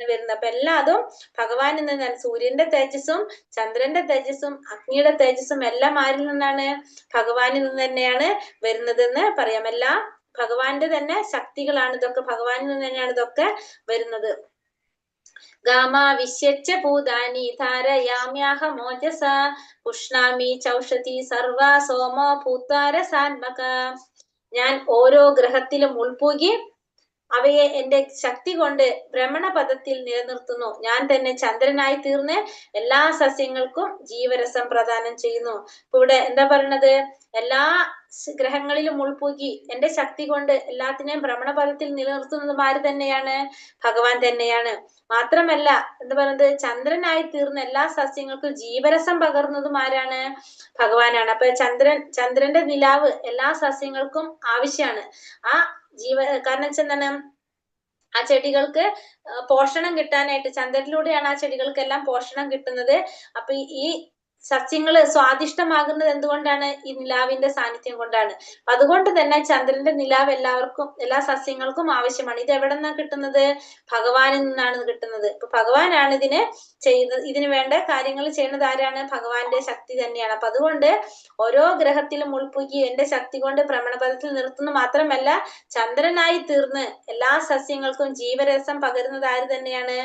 വരുന്നത്. അപ്പൊ എല്ലാതും ഭഗവാനിൽ നിന്നാണ്. സൂര്യന്റെ തേജസ്സും ചന്ദ്രന്റെ തേജസ്സും അഗ്നിയുടെ തേജസ്സും എല്ലാം ആരിൽ നിന്നാണ്? ഭഗവാനിൽ നിന്ന് തന്നെയാണ് വരുന്നതെന്ന് പറയാം. എല്ലാം ഭഗവാന്റെ തന്നെ ശക്തികളാണ്. ഇതൊക്കെ ഭഗവാനിൽ നിന്ന് തന്നെയാണ് ഇതൊക്കെ വരുന്നത്. ഗാമാ വിശ്യച്ച ഭൂതാനി ധാരയാമ്യാഹമോജസ ഉഷ്ണാമി ചൗഷതി സർവ സോമോ ഭൂത്താരസാത്മക. ഞാൻ ഓരോ ഗ്രഹത്തിലും ഉൾപൂകി അവയെ എന്റെ ശക്തി കൊണ്ട് ഭ്രമണപഥത്തിൽ നിലനിർത്തുന്നു. ഞാൻ തന്നെ ചന്ദ്രനായി തീർന്ന് എല്ലാ സസ്യങ്ങൾക്കും ജീവരസം പ്രദാനം ചെയ്യുന്നു. ഇപ്പൊ ഇവിടെ എന്താ പറയണത്? എല്ലാ ഗ്രഹങ്ങളിലും ഉൾപൂകി എന്റെ ശക്തി കൊണ്ട് എല്ലാത്തിനെയും ഭ്രമണപഥത്തിൽ നിലനിർത്തുന്നതും ആര് തന്നെയാണ്? ഭഗവാൻ തന്നെയാണ്. മാത്രമല്ല എന്താ പറയുന്നത്? ചന്ദ്രനായി തീർന്ന എല്ലാ സസ്യങ്ങൾക്കും ജീവരസം പകർന്നതും ആരാണ്? ഭഗവാനാണ്. അപ്പൊ ചന്ദ്രന്റെ നിലാവ് എല്ലാ സസ്യങ്ങൾക്കും ആവശ്യമാണ്. ആ കാരണം വെച്ചെന്താണ്? ആ ചെടികൾക്ക് പോഷണം കിട്ടാനായിട്ട് ചന്ദ്രനിലൂടെയാണ് ആ ചെടികൾക്കെല്ലാം പോഷണം കിട്ടുന്നത്. അപ്പൊ ഈ സസ്യങ്ങള് സ്വാദിഷ്ടമാകുന്നത് എന്തുകൊണ്ടാണ്? ഈ നിലാവിന്റെ സാന്നിധ്യം കൊണ്ടാണ്. അതുകൊണ്ട് തന്നെ ചന്ദ്രന്റെ നിലാവ് എല്ലാ സസ്യങ്ങൾക്കും ആവശ്യമാണ്. ഇത് എവിടെ നിന്നാണ് കിട്ടുന്നത്? ഭഗവാനിൽ നിന്നാണ് കിട്ടുന്നത്. അപ്പൊ ഭഗവാനാണ് ഇതിന് വേണ്ട കാര്യങ്ങൾ ചെയ്യുന്നത്. ആരാണ്? ഭഗവാന്റെ ശക്തി തന്നെയാണ്. അപ്പൊ അതുകൊണ്ട് ഓരോ ഗ്രഹത്തിലും ഉൾപ്പുകി എന്റെ ശക്തി കൊണ്ട് ഭ്രമണപഥത്തിൽ നിർത്തുന്ന മാത്രമല്ല, ചന്ദ്രനായി തീർന്ന് എല്ലാ സസ്യങ്ങൾക്കും ജീവരസം പകരുന്നത് ആര് തന്നെയാണ്?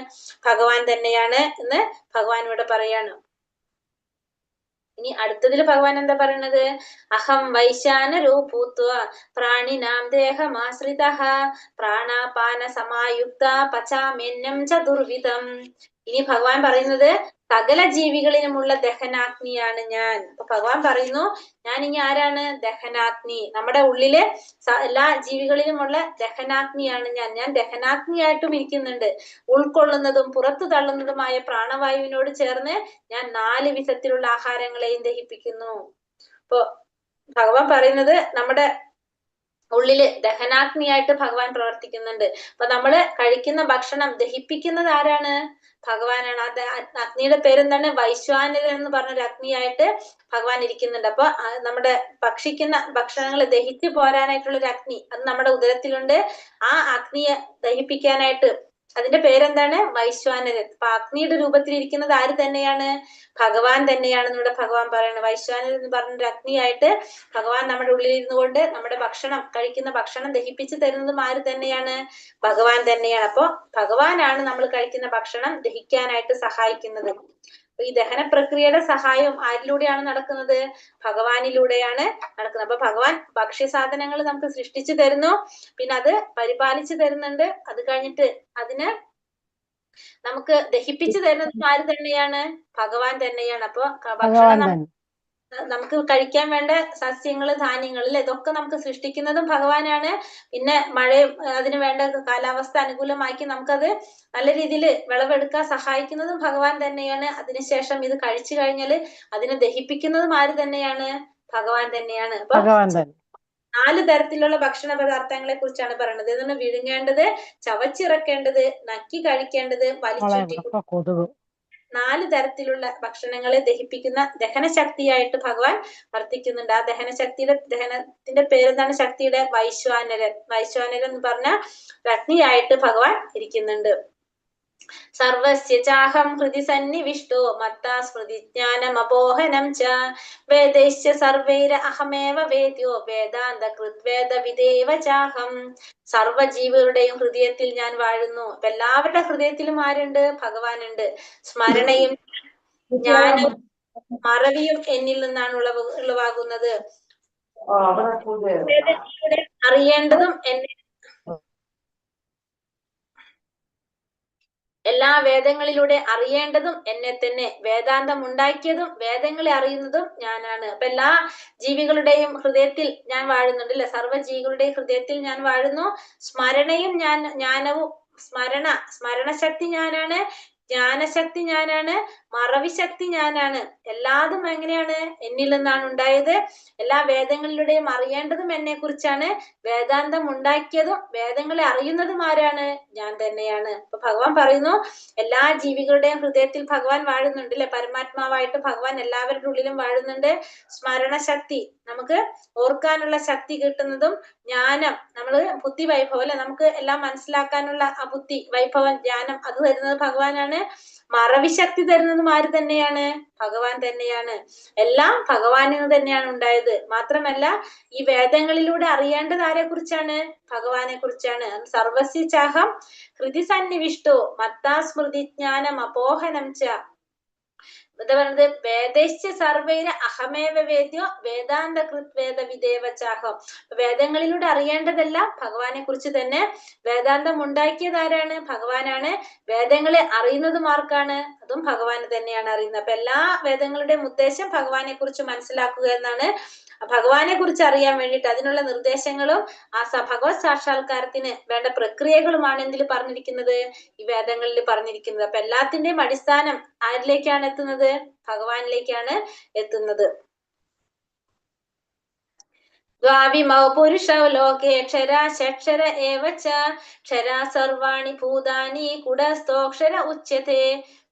ഭഗവാൻ തന്നെയാണ് എന്ന് ഭഗവാൻ ഇവിടെ പറയാണ്. ഇനി അടുത്തതിൽ ഭഗവാൻ എന്താ പറയുന്നത്? അഹം വൈശാനരോ ഭൂത്വ പ്രാണിനാം ദേഹമാശ്രിതഃ പ്രാണാപാന സമായുക്ത പചാമ്യന്നം ചതുർവിധം. ഇനി ഭഗവാൻ പറയുന്നത് സകല ജീവികളിലുമുള്ള ദഹനാഗ്നിയാണ് ഞാൻ. അപ്പൊ ഭഗവാൻ പറയുന്നു, ഞാൻ ഇനി ആരാണ്? ദഹനാഗ്നി. നമ്മുടെ ഉള്ളില് എല്ലാ ജീവികളിലുമുള്ള ദഹനാഗ്നിയാണ് ഞാൻ. ഞാൻ ദഹനാഗ്നിയായിട്ടും ഇരിക്കുന്നുണ്ട്. ഉൾക്കൊള്ളുന്നതും പുറത്തു തള്ളുന്നതുമായ പ്രാണവായുവിനോട് ചേർന്ന് ഞാൻ 4 വിധത്തിലുള്ള ആഹാരങ്ങളെയും ദഹിപ്പിക്കുന്നു. അപ്പൊ ഭഗവാൻ പറയുന്നത് നമ്മുടെ ഉള്ളില് ദഹനാഗ്നിയായിട്ട് ഭഗവാൻ പ്രവർത്തിക്കുന്നുണ്ട്. അപ്പൊ നമ്മള് കഴിക്കുന്ന ഭക്ഷണം ദഹിപ്പിക്കുന്നത് ആരാണ്? ഭഗവാനാണ്. അത് അഗ്നിയുടെ പേരെന്താണ്? വൈശ്വാനരൻ എന്ന് പറഞ്ഞൊരു അഗ്നിയായിട്ട് ഭഗവാൻ ഇരിക്കുന്നുണ്ട്. അപ്പൊ നമ്മുടെ ഭക്ഷിക്കുന്ന ഭക്ഷണങ്ങൾ ദഹിച്ചു പോരാനായിട്ടുള്ള ഒരു അഗ്നി അത് നമ്മുടെ ഉദരത്തിലുണ്ട്. ആ അഗ്നിയെ ദഹിപ്പിക്കാനായിട്ട് അതിന്റെ പേരെന്താണ്? വൈശ്വാനരൻ. അപ്പൊ അഗ്നിയുടെ രൂപത്തിൽ ഇരിക്കുന്നത് ആര് തന്നെയാണ്? ഭഗവാൻ തന്നെയാണെന്ന് ഇവിടെ ഭഗവാൻ പറയുന്നത്. വൈശ്വാനരൻ എന്ന് പറഞ്ഞൊരു അഗ്നിയായിട്ട് ഭഗവാൻ നമ്മുടെ ഉള്ളിൽ ഇരുന്നു കൊണ്ട് നമ്മുടെ കഴിക്കുന്ന ഭക്ഷണം ദഹിപ്പിച്ചു തരുന്നതും ആര് തന്നെയാണ്? ഭഗവാൻ തന്നെയാണ്. അപ്പൊ ഭഗവാനാണ് നമ്മൾ കഴിക്കുന്ന ഭക്ഷണം ദഹിക്കാനായിട്ട് സഹായിക്കുന്നത്. അപ്പൊ ഈ ദഹന പ്രക്രിയയുടെ സഹായം ആരിലൂടെയാണ് നടക്കുന്നത്? ഭഗവാനിലൂടെയാണ് നടക്കുന്നത്. അപ്പൊ ഭഗവാൻ ഭക്ഷ്യസാധനങ്ങൾ നമുക്ക് സൃഷ്ടിച്ചു തരുന്നു, പിന്നെ അത് പരിപാലിച്ചു തരുന്നുണ്ട്. അത് കഴിഞ്ഞിട്ട് അതിന് നമുക്ക് ദഹിപ്പിച്ചു തരുന്നത് ആര് തന്നെയാണ്? ഭഗവാൻ തന്നെയാണ്. അപ്പൊ ഭക്ഷണം നമുക്ക് കഴിക്കാൻ വേണ്ട സസ്യങ്ങള്, ധാന്യങ്ങൾ അല്ലെ, ഇതൊക്കെ നമുക്ക് സൃഷ്ടിക്കുന്നതും ഭഗവാനാണ്. പിന്നെ മഴയും അതിന് വേണ്ട കാലാവസ്ഥ അനുകൂലമാക്കി നമുക്കത് നല്ല രീതിയിൽ വിളവെടുക്കാൻ സഹായിക്കുന്നതും ഭഗവാൻ തന്നെയാണ്. അതിനുശേഷം ഇത് കഴിച്ചു കഴിഞ്ഞാൽ അതിനെ ദഹിപ്പിക്കുന്നതും ആര് തന്നെയാണ്? ഭഗവാൻ തന്നെയാണ്. അപ്പൊ 4 തരത്തിലുള്ള ഭക്ഷണ പദാർത്ഥങ്ങളെ കുറിച്ചാണ് പറയുന്നത്. ഇതൊന്ന് വിഴുങ്ങേണ്ടത്, ചവച്ചിറക്കേണ്ടത്, നക്കി കഴിക്കേണ്ടത്, വലിച്ചുറ്റി 4 തരത്തിലുള്ള ഭക്ഷണങ്ങളെ ദഹിപ്പിക്കുന്ന ദഹനശക്തിയായിട്ട് ഭഗവാൻ വർത്തിക്കുന്നുണ്ട്. ആ ദഹനത്തിന്റെ പേരെന്താണ്? ശക്തിയുടെ വൈശ്വാനരൻ. വൈശ്വാനരൻ എന്ന് പറഞ്ഞ അഗ്നിയായിട്ട് ഭഗവാൻ ഇരിക്കുന്നുണ്ട്. സർവസ്യ ചാഹം ഹൃദി സന്നിവിഷ്ടോ മത്താ സ്മൃതി ജ്ഞാനമപോഹനം ച വേദൈശ്ച സർവൈര അഹമേവ വേദ്യോ വേദാന്ത കൃത്വേദ വിദേവ ചാഹം. സർവജീവികളുടെയും ഹൃദയത്തിൽ ഞാൻ വാഴുന്നു. അപ്പൊ എല്ലാവരുടെ ഹൃദയത്തിലും ആരുണ്ട്? ഭഗവാനുണ്ട്. സ്മരണയും ജ്ഞാനവും മറവിയും എന്നിൽ നിന്നാണ് ഉളവാകുന്നത്. അറിയേണ്ടതും എല്ലാ വേദങ്ങളിലൂടെ അറിയേണ്ടതും എന്നെ തന്നെ. വേദാന്തം ഉണ്ടാക്കിയതും വേദങ്ങളെ അറിയുന്നതും ഞാനാണ്. അപ്പൊ എല്ലാ ജീവികളുടെയും ഹൃദയത്തിൽ ഞാൻ വാഴുന്നുണ്ട് അല്ലെ. സർവ്വജീവികളുടെയും ഹൃദയത്തിൽ ഞാൻ വാഴുന്നു. സ്മരണയും ജ്ഞാനവും സ്മരണശക്തി ഞാനാണ്, ജ്ഞാനശക്തി ഞാനാണ്, മറവി ശക്തി ഞാനാണ്. എല്ലാതും എങ്ങനെയാണ്? എന്നിൽ നിന്നാണ് ഉണ്ടായത്. എല്ലാ വേദങ്ങളിലൂടെയും അറിയേണ്ടതും എന്നെ കുറിച്ചാണ്. വേദാന്തം ഉണ്ടാക്കിയതും വേദങ്ങളെ അറിയുന്നതും ആരാണ്? ഞാൻ തന്നെയാണ്. അപ്പൊ ഭഗവാൻ പറയുന്നു, എല്ലാ ജീവികളുടെയും ഹൃദയത്തിൽ ഭഗവാൻ വാഴുന്നുണ്ട് അല്ലെ. പരമാത്മാവായിട്ട് ഭഗവാൻ എല്ലാവരുടെ ഉള്ളിലും വാഴുന്നുണ്ട്. സ്മരണശക്തി, നമുക്ക് ഓർക്കാനുള്ള ശക്തി കിട്ടുന്നതും, ജ്ഞാനം, നമ്മള് ബുദ്ധി വൈഭവം അല്ലെ, നമുക്ക് എല്ലാം മനസ്സിലാക്കാനുള്ള ആ ബുദ്ധി വൈഭവം, ജ്ഞാനം അത് തരുന്നത് ഭഗവാനാണ്. മറവി ശക്തി തരുന്നതും ആര് തന്നെയാണ്? ഭഗവാൻ തന്നെയാണ്. എല്ലാം ഭഗവാനിൽ നിന്ന് തന്നെയാണ് ഉണ്ടായത്. മാത്രമല്ല ഈ വേദങ്ങളിലൂടെ അറിയേണ്ടത് ആരെ കുറിച്ചാണ്? ഭഗവാനെ കുറിച്ചാണ്. സർവസ്യ ചാഹം ഹൃദി സന്നിവിഷ്ടോ മത്താ സ്മൃതി ജ്ഞാനം അപോഹനം ച. എന്താ പറയുന്നത്? വേദൈശ്ച സർവൈര അഹമേവ വേദ്യോ വേദാന്ത കൃത്വേദ വിദേവ ചാഹം. വേദങ്ങളിലൂടെ അറിയേണ്ടതെല്ലാം ഭഗവാനെ കുറിച്ച് തന്നെ. വേദാന്തം ഉണ്ടാക്കിയത് ആരാണ്? ഭഗവാനാണ്. വേദങ്ങളെ അറിയുന്നതും ആർക്കാണ്? അതും ഭഗവാന് തന്നെയാണ് അറിയുന്നത്. അപ്പൊ എല്ലാ വേദങ്ങളുടെയും ഉദ്ദേശം ഭഗവാനെ കുറിച്ച് മനസ്സിലാക്കുക എന്നാണ്. ഭഗവാനെ കുറിച്ച് അറിയാൻ വേണ്ടിയിട്ട് അതിനുള്ള നിർദ്ദേശങ്ങളും ആ ഭഗവത് സാക്ഷാത്കാരത്തിന് വേണ്ട പ്രക്രിയകളുമാണ് എന്തിൽ പറഞ്ഞിരിക്കുന്നത്? ഈ വേദങ്ങളിൽ പറഞ്ഞിരിക്കുന്നത്. അപ്പൊ എല്ലാത്തിന്റെയും അടിസ്ഥാനം ആരിലേക്കാണ് എത്തുന്നത്? ഭഗവാനിലേക്കാണ് എത്തുന്നത്. ദ്വാവിമൗ പുരുഷൗ ലോകേ ക്ഷരാ ഷക്ഷര ഏവ ച ക്ഷരാ സർവാണി ഭൂതാനി കുടസ്ഥോക്ഷര ഉച്യത്തെ.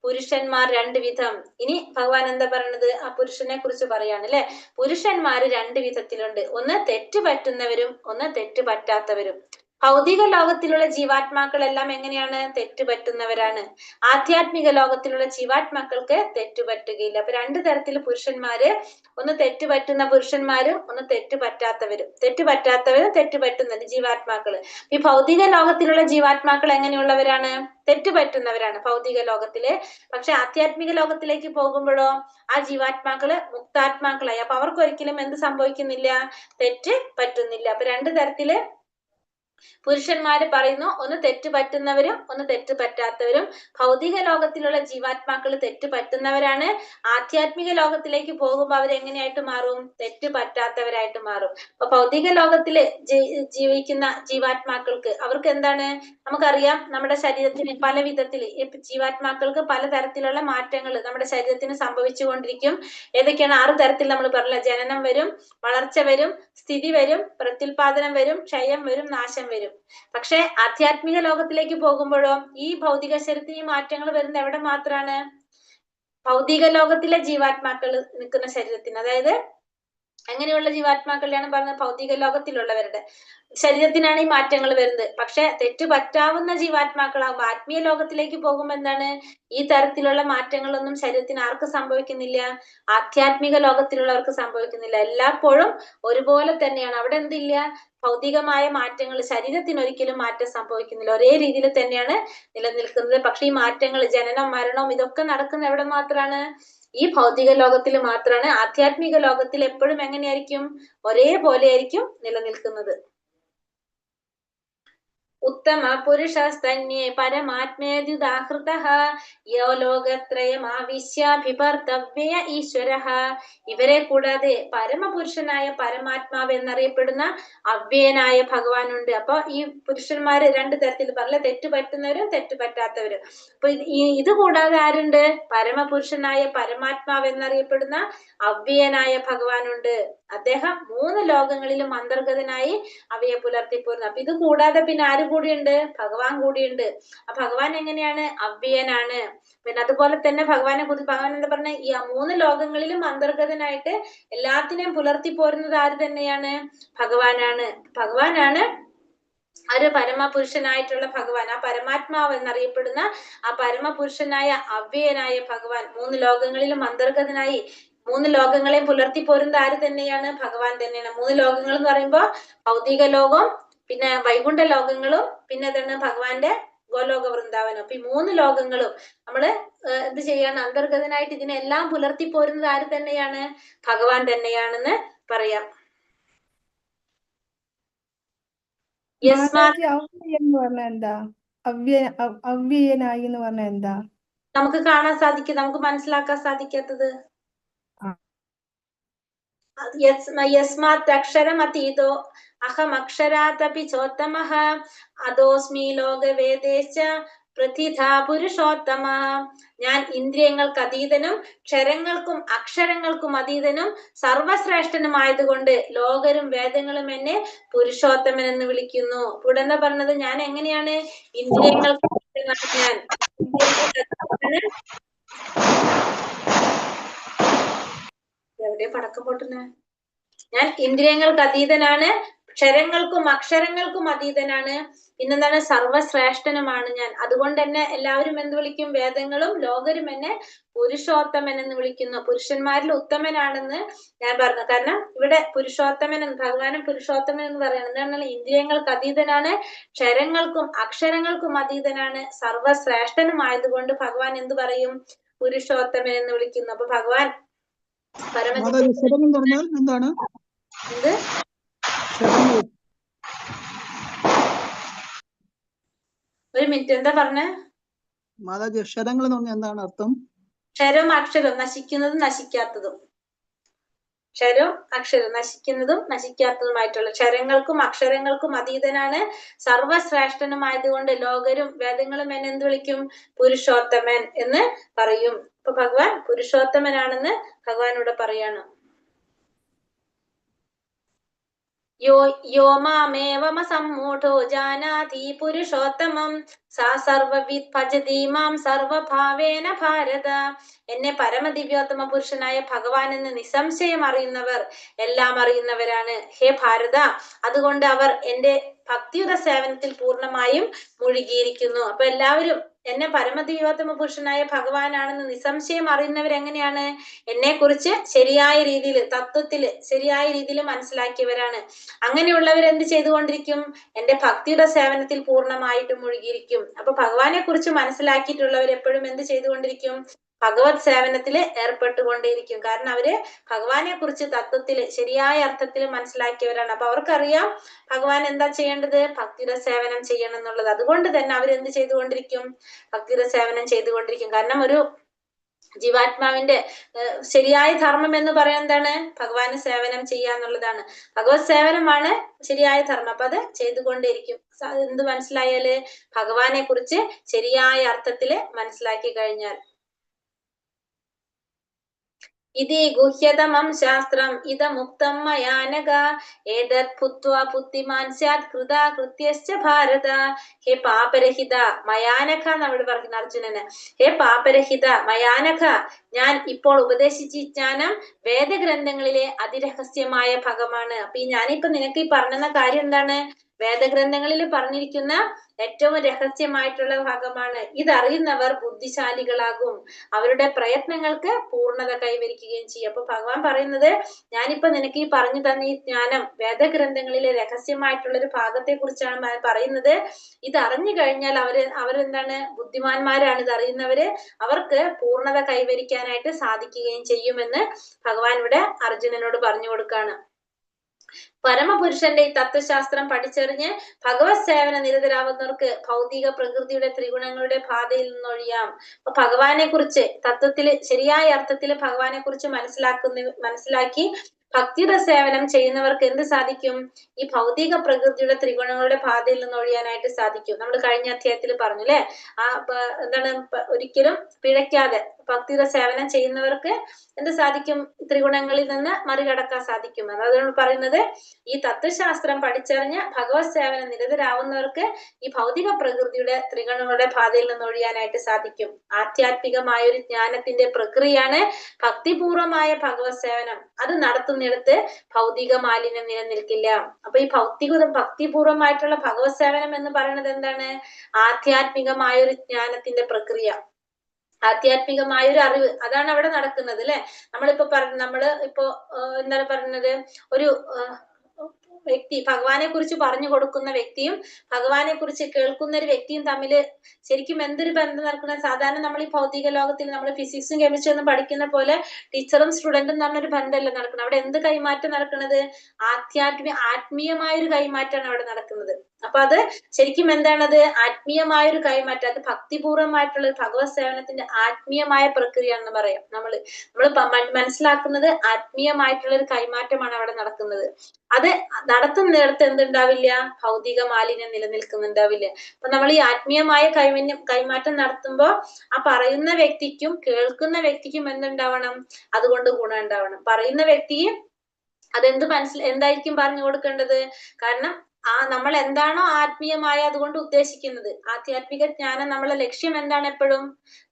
പുരുഷന്മാർ രണ്ട് വിധം. ഇനി ഭഗവാൻ എന്താ പറയണത്? ആ പുരുഷനെ കുറിച്ച് പറയാണ് അല്ലെ. പുരുഷന്മാര് രണ്ട് വിധത്തിലുണ്ട്. ഒന്ന് തെറ്റ് പറ്റുന്നവരും ഒന്ന് തെറ്റ് പറ്റാത്തവരും. ഭൗതിക ലോകത്തിലുള്ള ജീവാത്മാക്കളെല്ലാം എങ്ങനെയാണ്? തെറ്റ് പറ്റുന്നവരാണ്. ആധ്യാത്മിക ലോകത്തിലുള്ള ജീവാത്മാക്കൾക്ക് തെറ്റ് പറ്റുകയില്ല. അപ്പൊ രണ്ടു തരത്തിൽ പുരുഷന്മാര്, ഒന്ന് തെറ്റ് പറ്റുന്ന പുരുഷന്മാരും ഒന്ന് തെറ്റ് പറ്റാത്തവരും. തെറ്റ് പറ്റാത്തവരും തെറ്റ് പറ്റുന്നത് ജീവാത്മാക്കള്. ഈ ഭൗതിക ലോകത്തിലുള്ള ജീവാത്മാക്കൾ എങ്ങനെയുള്ളവരാണ്? തെറ്റ് പറ്റുന്നവരാണ് ഭൗതിക ലോകത്തില്. പക്ഷെ ആധ്യാത്മിക ലോകത്തിലേക്ക് പോകുമ്പോഴോ ആ ജീവാത്മാക്കള് മുക്താത്മാക്കളായി. അപ്പൊ അവർക്ക് ഒരിക്കലും എന്ത് സംഭവിക്കുന്നില്ല? തെറ്റ് പറ്റുന്നില്ല. അപ്പൊ രണ്ടു തരത്തില് പുരുഷന്മാര് പറയുന്നു, ഒന്ന് തെറ്റ് പറ്റുന്നവരും ഒന്ന് തെറ്റ് പറ്റാത്തവരും. ഭൗതിക ലോകത്തിലുള്ള ജീവാത്മാക്കൾ തെറ്റ് പറ്റുന്നവരാണ്. ആധ്യാത്മിക ലോകത്തിലേക്ക് പോകുമ്പോൾ അവരെങ്ങനെയായിട്ട് മാറും? തെറ്റ് പറ്റാത്തവരായിട്ട് മാറും. അപ്പൊ ഭൗതിക ലോകത്തില് ജീവിക്കുന്ന ജീവാത്മാക്കൾക്ക് അവർക്ക് എന്താണ്? നമുക്കറിയാം, നമ്മുടെ ശരീരത്തിന് പല വിധത്തില് ജീവാത്മാക്കൾക്ക് പലതരത്തിലുള്ള മാറ്റങ്ങൾ നമ്മുടെ ശരീരത്തിന് സംഭവിച്ചുകൊണ്ടിരിക്കും. ഏതൊക്കെയാണ്? 6 തരത്തിൽ നമ്മൾ പറഞ്ഞ ജനനം വരും, വളർച്ച വരും, സ്ഥിതി വരും, പ്രത്യുൽപാദനം വരും, ക്ഷയം വരും, നാശം വരും. പക്ഷെ ആധ്യാത്മിക ലോകത്തിലേക്ക് പോകുമ്പോഴോ ഈ ഭൗതിക ശരീരത്തിന് ഈ മാറ്റങ്ങൾ വരുന്നത് എവിടെ മാത്രാണ്? ഭൗതിക ലോകത്തിലെ ജീവാത്മാക്കൾ നിൽക്കുന്ന ശരീരത്തിന്. അതായത് അങ്ങനെയുള്ള ജീവാത്മാക്കളെയാണ് പറഞ്ഞത്, ഭൗതിക ലോകത്തിലുള്ളവരുടെ ശരീരത്തിനാണ് ഈ മാറ്റങ്ങൾ വരുന്നത്. പക്ഷെ തെറ്റ് പറ്റാവുന്ന ജീവാത്മാക്കളാകുമ്പോൾ ആത്മീയ ലോകത്തിലേക്ക് പോകുമ്പോൾ എന്താണ്? ഈ തരത്തിലുള്ള മാറ്റങ്ങളൊന്നും ശരീരത്തിന് ആർക്ക് സംഭവിക്കുന്നില്ല? ആധ്യാത്മിക ലോകത്തിലുള്ളവർക്ക് സംഭവിക്കുന്നില്ല. എല്ലായ്പ്പോഴും ഒരുപോലെ തന്നെയാണ്. അവിടെ എന്തില്ല? ഭൗതികമായ മാറ്റങ്ങൾ ശരീരത്തിന് ഒരിക്കലും മാറ്റം സംഭവിക്കുന്നില്ല. ഒരേ രീതിയിൽ തന്നെയാണ് നിലനിൽക്കുന്നത്. പക്ഷെ ഈ മാറ്റങ്ങൾ, ജനനം, മരണവും ഇതൊക്കെ നടക്കുന്ന എവിടെ മാത്രാണ്? ഈ ഭൗതിക ലോകത്തിൽ മാത്രാണ്. ആധ്യാത്മിക ലോകത്തിൽ എപ്പോഴും എങ്ങനെയായിരിക്കും? ഒരേപോലെ ആയിരിക്കും നിലനിൽക്കുന്നത്. ഉത്തമ പുരുഷസ്തന്യേ പരമാത്മേത്യുദാഹൃതഃ യോ ലോകത്രയമാവിശ്യാഭിഭർത്തവ്യയ ഈശ്വരഃ. ഇവരെ കൂടാതെ പരമപുരുഷനായ പരമാത്മാവ് എന്നറിയപ്പെടുന്ന അവ്യയനായ ഭഗവാനുണ്ട്. അപ്പൊ ഈ പുരുഷന്മാര് രണ്ട് തരത്തിൽ പറഞ്ഞ, തെറ്റ് പറ്റുന്നവരും തെറ്റ് പറ്റാത്തവരും. അപ്പൊ ഇത് കൂടാതെ ആരുണ്ട്? പരമപുരുഷനായ പരമാത്മാവ് എന്നറിയപ്പെടുന്ന അവ്യയനായ ഭഗവാനുണ്ട്. അദ്ദേഹം 3 ലോകങ്ങളിലും അന്തർഗതനായി അവയെ പുലർത്തിപ്പോരുന്നു. അപ്പൊ ഇത് കൂടാതെ പിന്നെ ആര് കൂടിയുണ്ട്? ഭഗവാൻ കൂടിയുണ്ട്. ആ ഭഗവാൻ എങ്ങനെയാണ്? അവ്യയനാണ്. പിന്നെ അതുപോലെ തന്നെ ഭഗവാനെ കുറിച്ച് ഭഗവാൻ എന്താ പറഞ്ഞ? ഈ 3 ലോകങ്ങളിലും അന്തർഗതനായിട്ട് എല്ലാത്തിനെയും പുലർത്തി പോരുന്നത് ആര് തന്നെയാണ്? ഭഗവാനാണ്. ഭഗവാനാണ് ഒരു പരമപുരുഷനായിട്ടുള്ള ഭഗവാൻ. ആ പരമാത്മാവ് എന്നറിയപ്പെടുന്ന ആ പരമപുരുഷനായ അവ്യയനായ ഭഗവാൻ 3 ലോകങ്ങളിലും അന്തർഗതനായി 3 ലോകങ്ങളെയും പുലർത്തി പോരുന്നത് ആര് തന്നെയാണ്? ഭഗവാൻ തന്നെയാണ്. 3 ലോകങ്ങൾ എന്ന് പറയുമ്പോ ഭൗതിക ലോകം, പിന്നെ വൈകുണ്ഠ ലോകങ്ങളും, പിന്നെ എന്താണ്? ഭഗവാന്റെ ഗോലോക വൃന്ദാവനം. അപ്പൊ ഈ 3 ലോകങ്ങളും നമ്മള് എന്ത് ചെയ്യാണ്? അന്തർഗതനായിട്ട് ഇതിനെല്ലാം പുലർത്തി പോരുന്നത് ആര് തന്നെയാണ്? ഭഗവാൻ തന്നെയാണെന്ന് പറയാം. അവ്യയനായി എന്ന് പറഞ്ഞ എന്താ? നമുക്ക് കാണാൻ സാധിക്കും, നമുക്ക് മനസ്സിലാക്കാൻ സാധിക്കാത്തത്. യസ്മാത് അക്ഷരം അതീതോ അഹം അക്ഷരാദപി ചോത്തമഃ അദോസ്മി ലോകവേദേശ്ച പ്രതിഥാ പുരുഷോത്തമ. ഞാൻ ഇന്ദ്രിയങ്ങൾക്ക് അതീതനും ക്ഷരങ്ങൾക്കും അക്ഷരങ്ങൾക്കും അതീതനും സർവശ്രേഷ്ഠനുമായതുകൊണ്ട് ലോകരും വേദങ്ങളും എന്നെ പുരുഷോത്തമൻ എന്ന് വിളിക്കുന്നു. ഇവിടെ എന്താ പറഞ്ഞത്? ഞാൻ എങ്ങനെയാണ്? ഇന്ദ്രിയങ്ങൾക്ക് ഞാൻ എവിടെ പടക്കം പൊട്ടുന്നേ? ഞാൻ ഇന്ദ്രിയങ്ങൾക്ക് അതീതനാണ്, ക്ഷരങ്ങൾക്കും അക്ഷരങ്ങൾക്കും അതീതനാണ്, പിന്നെന്താണ്? സർവശ്രേഷ്ഠനുമാണ് ഞാൻ. അതുകൊണ്ട് തന്നെ എല്ലാവരും എന്ത് വിളിക്കും? വേദങ്ങളും ലോകരും എന്നെ പുരുഷോത്തമൻ എന്ന് വിളിക്കുന്നു. പുരുഷന്മാരിൽ ഉത്തമനാണെന്ന് ഞാൻ പറഞ്ഞു. കാരണം ഇവിടെ പുരുഷോത്തമൻ എന്ന്, ഭഗവാനും പുരുഷോത്തമൻ എന്ന് പറയുന്നത് എന്താണ്? ഇന്ദ്രിയങ്ങൾക്ക് അതീതനാണ്, ക്ഷരങ്ങൾക്കും അക്ഷരങ്ങൾക്കും അതീതനാണ്, സർവശ്രേഷ്ഠനുമായതുകൊണ്ട് ഭഗവാൻ എന്ത് പറയും? പുരുഷോത്തമൻ എന്ന് വിളിക്കുന്നു. അപ്പൊ ഭഗവാൻ ഷഡംഗം പറഞ്ഞാൽ എന്താണ്? എന്ത്? ഒരു മിനിറ്റ്, എന്താ പറഞ്ഞേ മാതാജി? ക്ഷരങ്ങൾ എന്ന് പറഞ്ഞാൽ എന്താണ് അർത്ഥം? ക്ഷരവും അക്ഷരവും, നശിക്കുന്നതും നശിക്കാത്തതും. ക്ഷരവും അക്ഷരവും, നശിക്കുന്നതും നശിക്കാത്തതുമായിട്ടുള്ള. ക്ഷരങ്ങൾക്കും അക്ഷരങ്ങൾക്കും അതീതനാണ്, സർവശ്രേഷ്ഠനുമായതുകൊണ്ട് ലോകരും വേദങ്ങളും എന്നെ എന്ത് വിളിക്കും? പുരുഷോത്തമൻ എന്ന് പറയും. അപ്പൊ ഭഗവാൻ പുരുഷോത്തമനാണെന്ന് ഭഗവാൻ ഇവിടെ പറയാണ്. യോ മാമേവമ സമ്മൂഢോ ജാനാതി പുരുഷോത്തമം സാ സർവവിദ് ഭജതി മാം സർവഭാവേന ഭാരത. എന്നെ പരമദിവ്യോത്തമ പുരുഷനായ ഭഗവാൻ എന്ന് നിസ്സംശയം അറിയുന്നവർ എല്ലാം അറിയുന്നവരാണ് ഹേ ഭാരത. അതുകൊണ്ട് അവർ എന്റെ ഭക്തിയുത സേവനത്തിൽ പൂർണ്ണമായും മുഴുകിയിരിക്കുന്നു. അപ്പൊ എല്ലാവരും എന്നെ പരമദിവ്യോത്തമ പുരുഷനായ ഭഗവാനാണെന്ന് നിസ്സംശയം അറിയുന്നവരെങ്ങനെയാണ്? എന്നെ കുറിച്ച് ശരിയായ രീതിയിൽ തത്വത്തില് ശരിയായ രീതിയിൽ മനസ്സിലാക്കിയവരാണ്. അങ്ങനെയുള്ളവർ എന്ത് ചെയ്തുകൊണ്ടിരിക്കും? എന്റെ ഭക്തിയുടെ സേവനത്തിൽ പൂർണ്ണമായിട്ടും മുഴുകിയിരിക്കും. അപ്പൊ ഭഗവാനെ കുറിച്ച് മനസ്സിലാക്കിയിട്ടുള്ളവർ എപ്പോഴും എന്ത് ചെയ്തുകൊണ്ടിരിക്കും? ഭഗവത് സേവനത്തില് ഏർപ്പെട്ടുകൊണ്ടേയിരിക്കും. കാരണം അവര് ഭഗവാനെ കുറിച്ച് തത്വത്തില് ശരിയായ അർത്ഥത്തിൽ മനസ്സിലാക്കിയവരാണ്. അപ്പൊ അവർക്കറിയാം ഭഗവാൻ എന്താ ചെയ്യേണ്ടത്? ഭക്തിയുടെ സേവനം ചെയ്യണം എന്നുള്ളത്. അതുകൊണ്ട് തന്നെ അവരെന്ത് ചെയ്തുകൊണ്ടിരിക്കും? ഭക്തിയുടെ സേവനം ചെയ്തുകൊണ്ടിരിക്കും. കാരണം ഒരു ജീവാത്മാവിന്റെ ശരിയായ ധർമ്മം എന്ന് പറയാൻ എന്താണ്? ഭഗവാന് സേവനം ചെയ്യാന്നുള്ളതാണ്. ഭഗവത് സേവനമാണ് ശരിയായ ധർമ്മം. അപ്പൊ അത് ചെയ്തുകൊണ്ടേയിരിക്കും. എന്ത് മനസ്സിലായാല്? ഭഗവാനെ കുറിച്ച് ശരിയായ അർത്ഥത്തില് മനസ്സിലാക്കി കഴിഞ്ഞാൽ. ഇതി ഗുഹ്യതമം ശാസ്ത്രം ഇദമുക്തം മയാനഘ ഏതത് ഭൂത്വാ ബുദ്ധിമാൻ സ്യാത് കൃതാ കൃത്യശ്ച ഭാരത. ഹേ പാപരഹിത മയാനഘ നമ്മൾ പറയുന്ന അർജുനന്, ഹേ പാപരഹിത മയാനഘ, ഞാൻ ഇപ്പോൾ ഉപദേശിച്ച ജ്ഞാനം വേദഗ്രന്ഥങ്ങളിലെ അതിരഹസ്യമായ ഭാഗമാണ്. അപ്പൊ ഞാനിപ്പോ നിനക്ക് ഈ പറഞ്ഞ കാര്യം എന്താണ്? വേദഗ്രന്ഥങ്ങളിൽ പറഞ്ഞിരിക്കുന്ന ഏറ്റവും രഹസ്യമായിട്ടുള്ള ഭാഗമാണ്. ഇതറിയുന്നവർ ബുദ്ധിശാലികളാകും, അവരുടെ പ്രയത്നങ്ങൾക്ക് പൂർണ്ണത കൈവരിക്കുകയും ചെയ്യും. അപ്പൊ ഭഗവാൻ പറയുന്നത്, ഞാനിപ്പോ നിനക്ക് ഈ പറഞ്ഞു തന്ന ഈ ജ്ഞാനം വേദഗ്രന്ഥങ്ങളിലെ രഹസ്യമായിട്ടുള്ള ഒരു ഭാഗത്തെ കുറിച്ചാണ് പറയുന്നത്. ഇത് അറിഞ്ഞു കഴിഞ്ഞാൽ അവരെന്താണ്? ബുദ്ധിമാന്മാരാണ്. ഇത് അറിയുന്നവര് അവർക്ക് പൂർണ്ണത കൈവരിക്കാനായിട്ട് സാധിക്കുകയും ചെയ്യുമെന്ന് ഭഗവാൻ ഇവിടെ അർജുനനോട് പറഞ്ഞു കൊടുക്കാണ്. പരമപുരുഷന്റെ ഈ തത്വശാസ്ത്രം പഠിച്ചറിഞ്ഞ് ഭഗവത് സേവന നിരതരാവുന്നവർക്ക് ഭൗതിക പ്രകൃതിയുടെ ത്രിഗുണങ്ങളുടെ പാതയിൽ നിന്നൊഴിയാം. അപ്പൊ ഭഗവാനെ കുറിച്ച് തത്വത്തില് ശരിയായ അർത്ഥത്തിൽ ഭഗവാനെ കുറിച്ച് മനസ്സിലാക്കി ഭക്തിയുടെ സേവനം ചെയ്യുന്നവർക്ക് എന്ത് സാധിക്കും? ഈ ഭൗതിക പ്രകൃതിയുടെ ത്രിഗുണങ്ങളുടെ പാതയിൽ നിന്ന് ഒഴിയാനായിട്ട് സാധിക്കും. നമ്മൾ കഴിഞ്ഞ അധ്യായത്തിൽ പറഞ്ഞു അല്ലെ? എന്താണ്? ഒരിക്കലും പിഴയ്ക്കാതെ ഭക്തിയുടെ സേവനം ചെയ്യുന്നവർക്ക് എന്ത് സാധിക്കും? ത്രിഗുണങ്ങളിൽ നിന്ന് മറികടക്കാൻ സാധിക്കും. അതാണ് പറയുന്നത്, ഈ തത്വശാസ്ത്രം പഠിച്ചറിഞ്ഞ് ഭഗവത് സേവന നിരതരാവുന്നവർക്ക് ഈ ഭൗതിക പ്രകൃതിയുടെ ത്രിഗുണങ്ങളുടെ പാതയിൽ നിന്ന് ഒഴിയാനായിട്ട് സാധിക്കും. ആധ്യാത്മികമായ ഒരു ജ്ഞാനത്തിന്റെ പ്രക്രിയയാണ് ഭക്തിപൂർവമായ ഭഗവത് സേവനം. അത് നടത്തുന്നിടത്ത് ഭൗതിക മാലിന്യം നിലനിൽക്കില്ല. അപ്പൊ ഈ ഭക്തിപൂർവമായിട്ടുള്ള ഭഗവത് സേവനം എന്ന് പറയുന്നത് എന്താണ്? ആധ്യാത്മികമായ ഒരു ജ്ഞാനത്തിന്റെ പ്രക്രിയ, ആധ്യാത്മികമായ ഒരു അറിവ്, അതാണ് അവിടെ നടക്കുന്നത് അല്ലെ? നമ്മള് ഇപ്പോ എന്താണ് പറയുന്നത്? ഒരു വ്യക്തി ഭഗവാനെ കുറിച്ച് പറഞ്ഞു കൊടുക്കുന്ന വ്യക്തിയും ഭഗവാനെ കുറിച്ച് കേൾക്കുന്ന ഒരു വ്യക്തിയും തമ്മില് ശരിക്കും എന്തൊരു ബന്ധം നടക്കുന്നത്? സാധാരണ നമ്മൾ ഈ ഭൗതിക ലോകത്തിൽ നമ്മൾ ഫിസിക്സും കെമിസ്ട്രി ഒന്നും പഠിക്കുന്ന പോലെ ടീച്ചറും സ്റ്റുഡന്റും എന്ന് പറഞ്ഞൊരു ബന്ധമല്ല നടക്കുന്നത്. അവിടെ എന്ത് കൈമാറ്റം നടക്കുന്നത്? ആത്മീയമായ ഒരു കൈമാറ്റമാണ് അവിടെ നടക്കുന്നത്. അപ്പൊ അത് ശരിക്കും എന്താണത്? ആത്മീയമായ ഒരു കൈമാറ്റം. അത് ഭക്തിപൂർവമായിട്ടുള്ള ഭഗവത് സേവനത്തിന്റെ ആത്മീയമായ പ്രക്രിയയാണെന്ന് പറയാം. നമ്മള് മനസ്സിലാക്കുന്നത് ആത്മീയമായിട്ടുള്ള ഒരു കൈമാറ്റമാണ് അവിടെ നടക്കുന്നത്. അത് നടത്തുന്നിടത്ത് എന്തുണ്ടാവില്ല? ഭൗതിക മാലിന്യം നിലനിൽക്കുന്നുണ്ടാവില്ല. അപ്പൊ നമ്മൾ ഈ ആത്മീയമായ കൈമാറ്റം നടത്തുമ്പോ ആ പറയുന്ന വ്യക്തിക്കും കേൾക്കുന്ന വ്യക്തിക്കും എന്തുണ്ടാവണം? അതുകൊണ്ട് ഗുണം ഉണ്ടാവണം. പറയുന്ന വ്യക്തിയും എന്തായിരിക്കും പറഞ്ഞു കൊടുക്കേണ്ടത്? കാരണം നമ്മൾ എന്താണോ ആത്മീയമായ അതുകൊണ്ട് ഉദ്ദേശിക്കുന്നത്, ആധ്യാത്മിക ജ്ഞാനം നമ്മളെ ലക്ഷ്യം എന്താണ്? എപ്പോഴും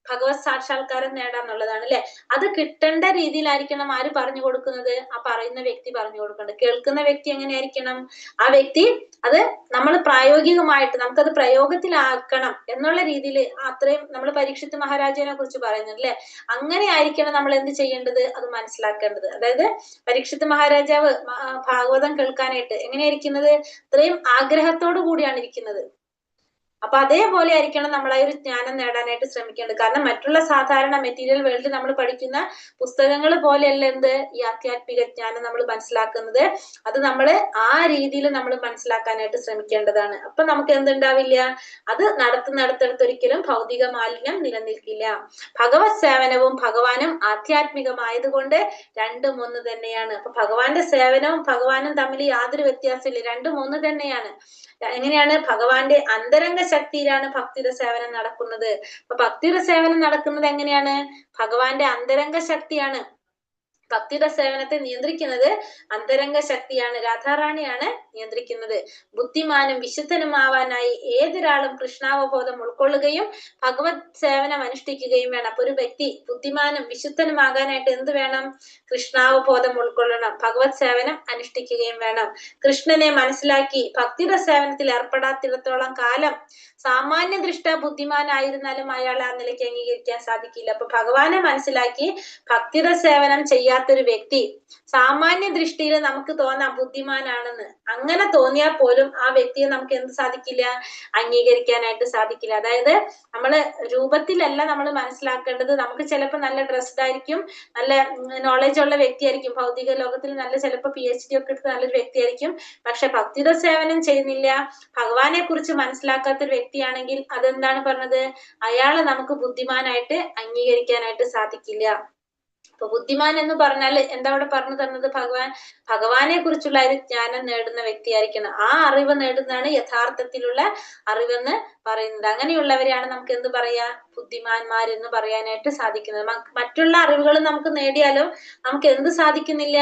ഭഗവത് സാക്ഷാത്കാരം നേടാന്നുള്ളതാണ് അല്ലെ? അത് കിട്ടേണ്ട രീതിയിലായിരിക്കണം ആര് പറഞ്ഞു കൊടുക്കുന്നത്? ആ പറയുന്ന വ്യക്തി പറഞ്ഞു കൊടുക്കേണ്ടത്. കേൾക്കുന്ന വ്യക്തി എങ്ങനെയായിരിക്കണം? ആ വ്യക്തി അത് നമ്മൾ പ്രായോഗികമായിട്ട് നമുക്കത് പ്രയോഗത്തിലാക്കണം എന്നുള്ള രീതിയിൽ അത്രയും നമ്മൾ പരീക്ഷിത് മഹാരാജാവിനെ കുറിച്ച് പറയുന്നത് അല്ലെ? അങ്ങനെ ആയിരിക്കണം നമ്മൾ എന്ത് ചെയ്യേണ്ടത്? അത് മനസ്സിലാക്കേണ്ടത്. അതായത് പരീക്ഷിത് മഹാരാജാവ് ഭാഗവതം കേൾക്കാനായിട്ട് എങ്ങനെയായിരിക്കുന്നത്? അത്രയും ആഗ്രഹത്തോടു കൂടിയാണ് ഇരിക്കുന്നത്. അപ്പൊ അതേപോലെ ആയിരിക്കണം നമ്മൾ ആ ഒരു ജ്ഞാനം നേടാനായിട്ട് ശ്രമിക്കേണ്ടത്. കാരണം മറ്റുള്ള സാധാരണ മെറ്റീരിയൽ വേൾഡിൽ നമ്മൾ പഠിക്കുന്ന പുസ്തകങ്ങൾ പോലെയല്ല എന്ത് ഈ ആധ്യാത്മിക ജ്ഞാനം നമ്മൾ മനസ്സിലാക്കുന്നത്. അത് നമ്മൾ ആ രീതിയിൽ നമ്മൾ മനസ്സിലാക്കാനായിട്ട് ശ്രമിക്കേണ്ടതാണ്. അപ്പൊ നമുക്ക് എന്തുണ്ടാവില്ല? അത് നടത്തുന്നിടത്തൊരിക്കലും ഭൗതിക മാലിന്യം നിലനിൽക്കില്ല. ഭഗവത് സേവനവും ഭഗവാനും ആധ്യാത്മികമായതുകൊണ്ട് രണ്ടും ഒന്ന് തന്നെയാണ്. അപ്പൊ ഭഗവാന്റെ സേവനവും ഭഗവാനും തമ്മിൽ യാതൊരു വ്യത്യാസമില്ല, രണ്ടും ഒന്ന് തന്നെയാണ്. എങ്ങനെയാണ്? ഭഗവാന്റെ അന്തരംഗ ശക്തിയിലാണ് ഭക്തിയുടെ സേവനം നടക്കുന്നത്. അപ്പൊ ഭക്തിയുടെ സേവനം നടക്കുന്നത് എങ്ങനെയാണ്? ഭഗവാന്റെ അന്തരംഗ ശക്തിയാണ് ഭക്തിയുടെ സേവനത്തെ നിയന്ത്രിക്കുന്നത് അന്തരംഗ ശക്തിയാണ്, രാധാറാണിയാണ് നിയന്ത്രിക്കുന്നത്. ബുദ്ധിമാനും വിശുദ്ധനുമാവാനായി ഏതൊരാളും കൃഷ്ണാവബോധം ഉൾക്കൊള്ളുകയും ഭഗവത് സേവനം അനുഷ്ഠിക്കുകയും വേണം. അപ്പൊ ഒരു വ്യക്തി ബുദ്ധിമാനും വിശുദ്ധനുമാകാനായിട്ട് എന്ത് വേണം? കൃഷ്ണാവബോധം ഉൾക്കൊള്ളണം, ഭഗവത് സേവനം അനുഷ്ഠിക്കുകയും വേണം. കൃഷ്ണനെ മനസ്സിലാക്കി ഭക്തിയുടെ സേവനത്തിൽ ഏർപ്പെടാത്തിടത്തോളം കാലം സാമാന്യ ദൃഷ്ട ബുദ്ധിമാനായിരുന്നാലും അയാൾ ആ നിലയ്ക്ക് അംഗീകരിക്കാൻ സാധിക്കില്ല. അപ്പൊ ഭഗവാനെ മനസ്സിലാക്കി ഭക്തിയുടെ സേവനം ചെയ്യാത്തൊരു വ്യക്തി സാമാന്യ ദൃഷ്ടിയിൽ നമുക്ക് തോന്നാം ബുദ്ധിമാനാണെന്ന്. അങ്ങനെ തോന്നിയാൽ പോലും ആ വ്യക്തിയെ നമുക്ക് എന്ത് സാധിക്കില്ല? അംഗീകരിക്കാനായിട്ട് സാധിക്കില്ല. അതായത് നമ്മള് രൂപത്തിലല്ല നമ്മൾ മനസ്സിലാക്കേണ്ടത്. നമുക്ക് ചിലപ്പോൾ നല്ല ഡ്രസ്ഡ് ആയിരിക്കും, നല്ല നോളജ് ഉള്ള വ്യക്തിയായിരിക്കും, ഭൗതിക ലോകത്തിൽ നല്ല ചിലപ്പോൾ PhD ഒക്കെ എടുത്ത് നല്ലൊരു വ്യക്തിയായിരിക്കും. പക്ഷെ ഭക്തിയുടെ സേവനം ചെയ്യുന്നില്ല, ഭഗവാനെ കുറിച്ച് മനസ്സിലാക്കാത്തൊരു വ്യക്തിയാണെങ്കിൽ അതെന്താണ് പറഞ്ഞത്? അയാളെ നമുക്ക് ബുദ്ധിമാനായിട്ട് അംഗീകരിക്കാനായിട്ട് സാധിക്കില്ല. അപ്പൊ ബുദ്ധിമാൻ എന്ന് പറഞ്ഞാൽ എന്താ അവിടെ പറഞ്ഞു തന്നത്? ഭഗവാനെ കുറിച്ചുള്ള ഒരു ജ്ഞാനം നേടുന്ന വ്യക്തിയായിരിക്കണം. ആ അറിവ് നേടുന്നതാണ് യഥാർത്ഥത്തിലുള്ള അറിവെന്ന് പറയുന്നത്. അങ്ങനെയുള്ളവരെയാണ് നമുക്ക് എന്ത് പറയാ? ബുദ്ധിമാന്മാരെന്ന് പറയാനായിട്ട് സാധിക്കുന്നത്. മറ്റുള്ള അറിവുകൾ നമുക്ക് നേടിയാലും നമുക്ക് എന്ത് സാധിക്കുന്നില്ല?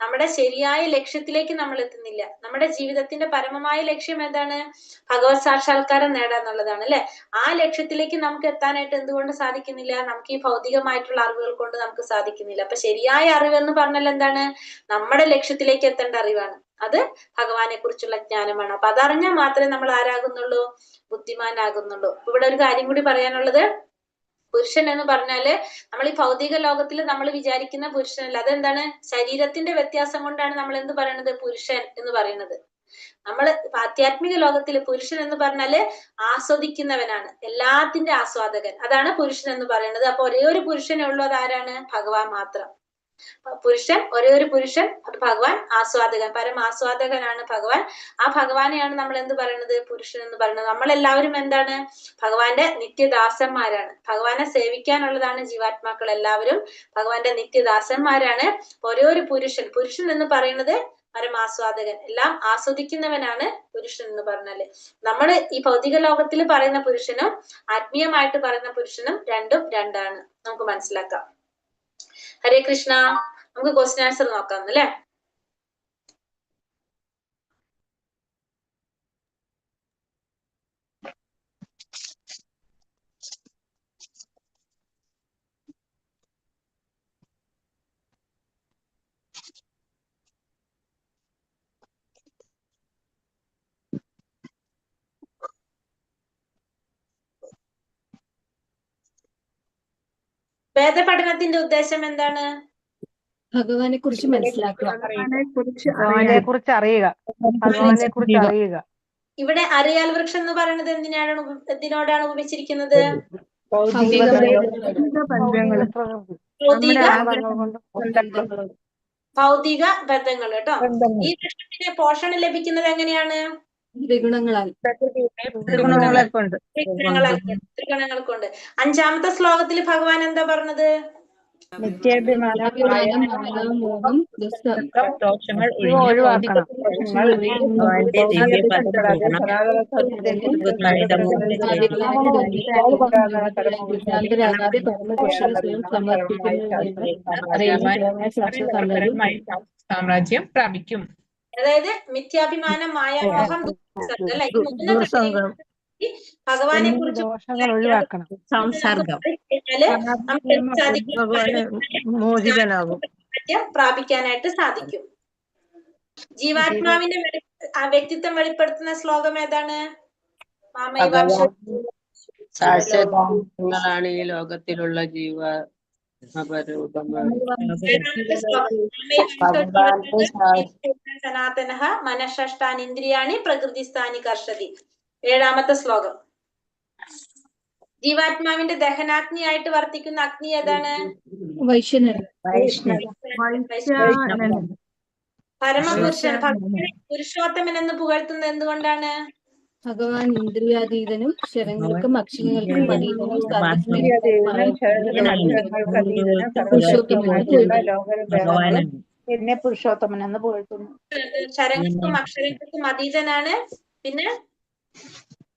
നമ്മുടെ ശരിയായ ലക്ഷ്യത്തിലേക്ക് നമ്മൾ എത്തുന്നില്ല. നമ്മുടെ ജീവിതത്തിന്റെ പരമമായ ലക്ഷ്യം എന്താണ്? ഭഗവത് സാക്ഷാത്കാരം നേടാന്നുള്ളതാണ്, അല്ലെ? ആ ലക്ഷ്യത്തിലേക്ക് നമുക്ക് എത്താനായിട്ട് എന്തുകൊണ്ട് സാധിക്കുന്നില്ല? നമുക്ക് ഈ ഭൗതികമായിട്ടുള്ള അറിവുകൾ കൊണ്ട് നമുക്ക് സാധിക്കുന്നില്ല. അപ്പൊ ശരിയായ അറിവെന്ന് പറഞ്ഞാൽ എന്താണ്? നമ്മുടെ ലക്ഷ്യത്തിലേക്ക് എത്തേണ്ട അറിവാണ്. അത് ഭഗവാനെ കുറിച്ചുള്ള ജ്ഞാനമാണ്. അപ്പൊ അതറിഞ്ഞാൽ മാത്രമേ നമ്മൾ ആരാകുന്നുള്ളൂ? ബുദ്ധിമാനാകുന്നുള്ളൂ. ഇവിടെ ഒരു കാര്യം കൂടി പറയാനുള്ളത്, പുരുഷൻ എന്ന് പറഞ്ഞാല് നമ്മൾ ഈ ഭൗതിക ലോകത്തിൽ നമ്മൾ വിചാരിക്കുന്ന പുരുഷനല്ല. അതെന്താണ്? ശരീരത്തിന്റെ വ്യത്യാസം കൊണ്ടാണ് നമ്മൾ എന്ത് പറയണത്? പുരുഷൻ എന്ന് പറയുന്നത്. നമ്മൾ ആധ്യാത്മിക ലോകത്തിൽ പുരുഷൻ എന്ന് പറഞ്ഞാല് ആസ്വദിക്കുന്നവനാണ്, എല്ലാത്തിന്റെ ആസ്വാദകൻ. അതാണ് പുരുഷൻ എന്ന് പറയുന്നത്. അപ്പൊ ഒരേ ഒരു പുരുഷനേ ഉള്ളൂ, അതാരാണ്? ഭഗവാൻ മാത്രം. പുരുഷൻ, ഒരേ ഒരു പുരുഷൻ, അത് ഭഗവാൻ ആസ്വാദകൻ, പരമാസ്വാദകനാണ് ഭഗവാൻ. ആ ഭഗവാനെയാണ് നമ്മൾ എന്ത് പറയുന്നത്? പുരുഷൻ എന്ന് പറയുന്നത്. നമ്മളെല്ലാവരും എന്താണ്? ഭഗവാന്റെ നിത്യദാസന്മാരാണ്. ഭഗവാനെ സേവിക്കാനുള്ളതാണ് ജീവാത്മാക്കൾ എല്ലാവരും ഭഗവാന്റെ നിത്യദാസന്മാരാണ്. ഒരേ ഒരു പുരുഷൻ, പുരുഷൻ എന്ന് പറയുന്നത് പരമാസ്വാദകൻ, എല്ലാം ആസ്വദിക്കുന്നവനാണ് പുരുഷൻ എന്ന് പറഞ്ഞാല്. നമ്മൾ ഈ ഭൗതിക ലോകത്തിൽ പറയുന്ന പുരുഷനും ആത്മീയമായിട്ട് പറയുന്ന പുരുഷനും രണ്ടും രണ്ടാണ്, നമുക്ക് മനസ്സിലാക്കാം. ഹരേ കൃഷ്ണ. നമുക്ക് ക്വസ്റ്റ്യൻ ആൻസർ നോക്കാം അല്ലേ? വേദപഠനത്തിന്റെ ഉദ്ദേശം എന്താണ്? ഭഗവാനെ കുറിച്ച് മനസ്സിലാക്കുക, ഭഗവാനെ കുറിച്ച് അറിയുക, ഭഗവാനെ കുറിച്ച് അറിയുക. ഇവിടെ അറിയാൽ വൃക്ഷം എന്ന് പറയുന്നത് എന്തിനോടാണ് ഉപമിച്ചിരിക്കുന്നത്? ഭൗതിക ബന്ധങ്ങൾ കേട്ടോ. ഈ വൃക്ഷത്തിന് പോഷണം ലഭിക്കുന്നത് എങ്ങനെയാണ്? ത്രിഗുണങ്ങളാൽ. ത്രിഗുണങ്ങൾ കൊണ്ട്. 5ാമത്തെ ശ്ലോകത്തിൽ ഭഗവാൻ എന്താ പറഞ്ഞത്? ഒഴിവാക്കണം. സാമ്രാജ്യം പ്രാപിക്കും. അതായത് മിഥ്യാഭിമാനം, മായാമോഹം, അല്ലെ? ഈ 3 ഭഗവാനെ കുറിച്ച് ഒഴിവാക്കണം. പ്രാപിക്കാനായിട്ട് സാധിക്കും. ജീവാത്മാവിന്റെ വ്യക്തിത്വം വെളിപ്പെടുത്തുന്ന ശ്ലോകം ഏതാണ്? ശാശ്വതങ്ങളാണ് ഈ ലോകത്തിലുള്ള സനാതനഃ മനഃഷ്ഠാനി ഇന്ദ്രിയാണി പ്രകൃതിസ്ഥാനി കർഷതി. 7ാമത്തെ ശ്ലോകം. ജീവാത്മാവിന്റെ ദഹനാഗ്നിയായിട്ട് വർത്തിക്കുന്ന അഗ്നി ഏതാണ്? പരമപുരുഷൻ. പുരുഷോത്തമൻ എന്ന് പുകഴ്ത്തുന്നത് എന്തുകൊണ്ടാണ്? ഭഗവാൻ ഇന്ദ്രിയാതീതനും ശരങ്ങൾക്കും അക്ഷരങ്ങൾക്കും അതീതനും എന്നെ പുരുഷോത്തമൻ എന്ന് പുകഴ്ത്തുന്നു. ശരങ്ങൾക്കും അക്ഷരങ്ങൾക്കും അതീതനാണ്.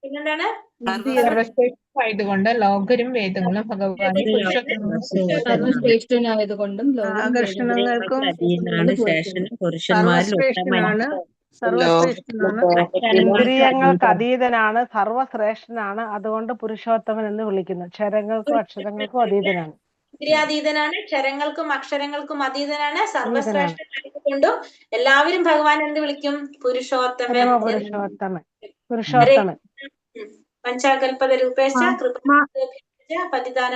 പിന്നെന്താണ്? ആയതുകൊണ്ട് ലോകരും വേദങ്ങളും ഭഗവാനെ സർവശ്രേഷ്ഠനായതുകൊണ്ടും ലോകം ആകർഷണങ്ങൾക്കും അധീനാണ് ശേഷനും പുരുഷന്മാരിൽ സർവശ്രേഷ്ഠനാണ് സർവശ്രേഷ്ഠനാണ് ഇന്ദ്രിയങ്ങൾക്ക് അതീതനാണ്, സർവശ്രേഷ്ഠനാണ്, അതുകൊണ്ട് പുരുഷോത്തമൻ എന്ന് വിളിക്കുന്നു. ക്ഷരങ്ങൾക്കും അക്ഷരങ്ങൾക്കും അതീതനാണ്. ഇന്ദ്രിയാതീതനാണ്, ക്ഷരങ്ങൾക്കും അക്ഷരങ്ങൾക്കും അതീതനാണ്, സർവശ്രേഷ്ഠനായതുകൊണ്ടും എല്ലാവരും ഭഗവാൻ എന്ത് വിളിക്കും? പുരുഷോത്തമൻ. പുരുഷോത്തമൻ പുരുഷോത്തമൻ പഞ്ചാകൽപത രൂപേശ കൃപ പതിദാന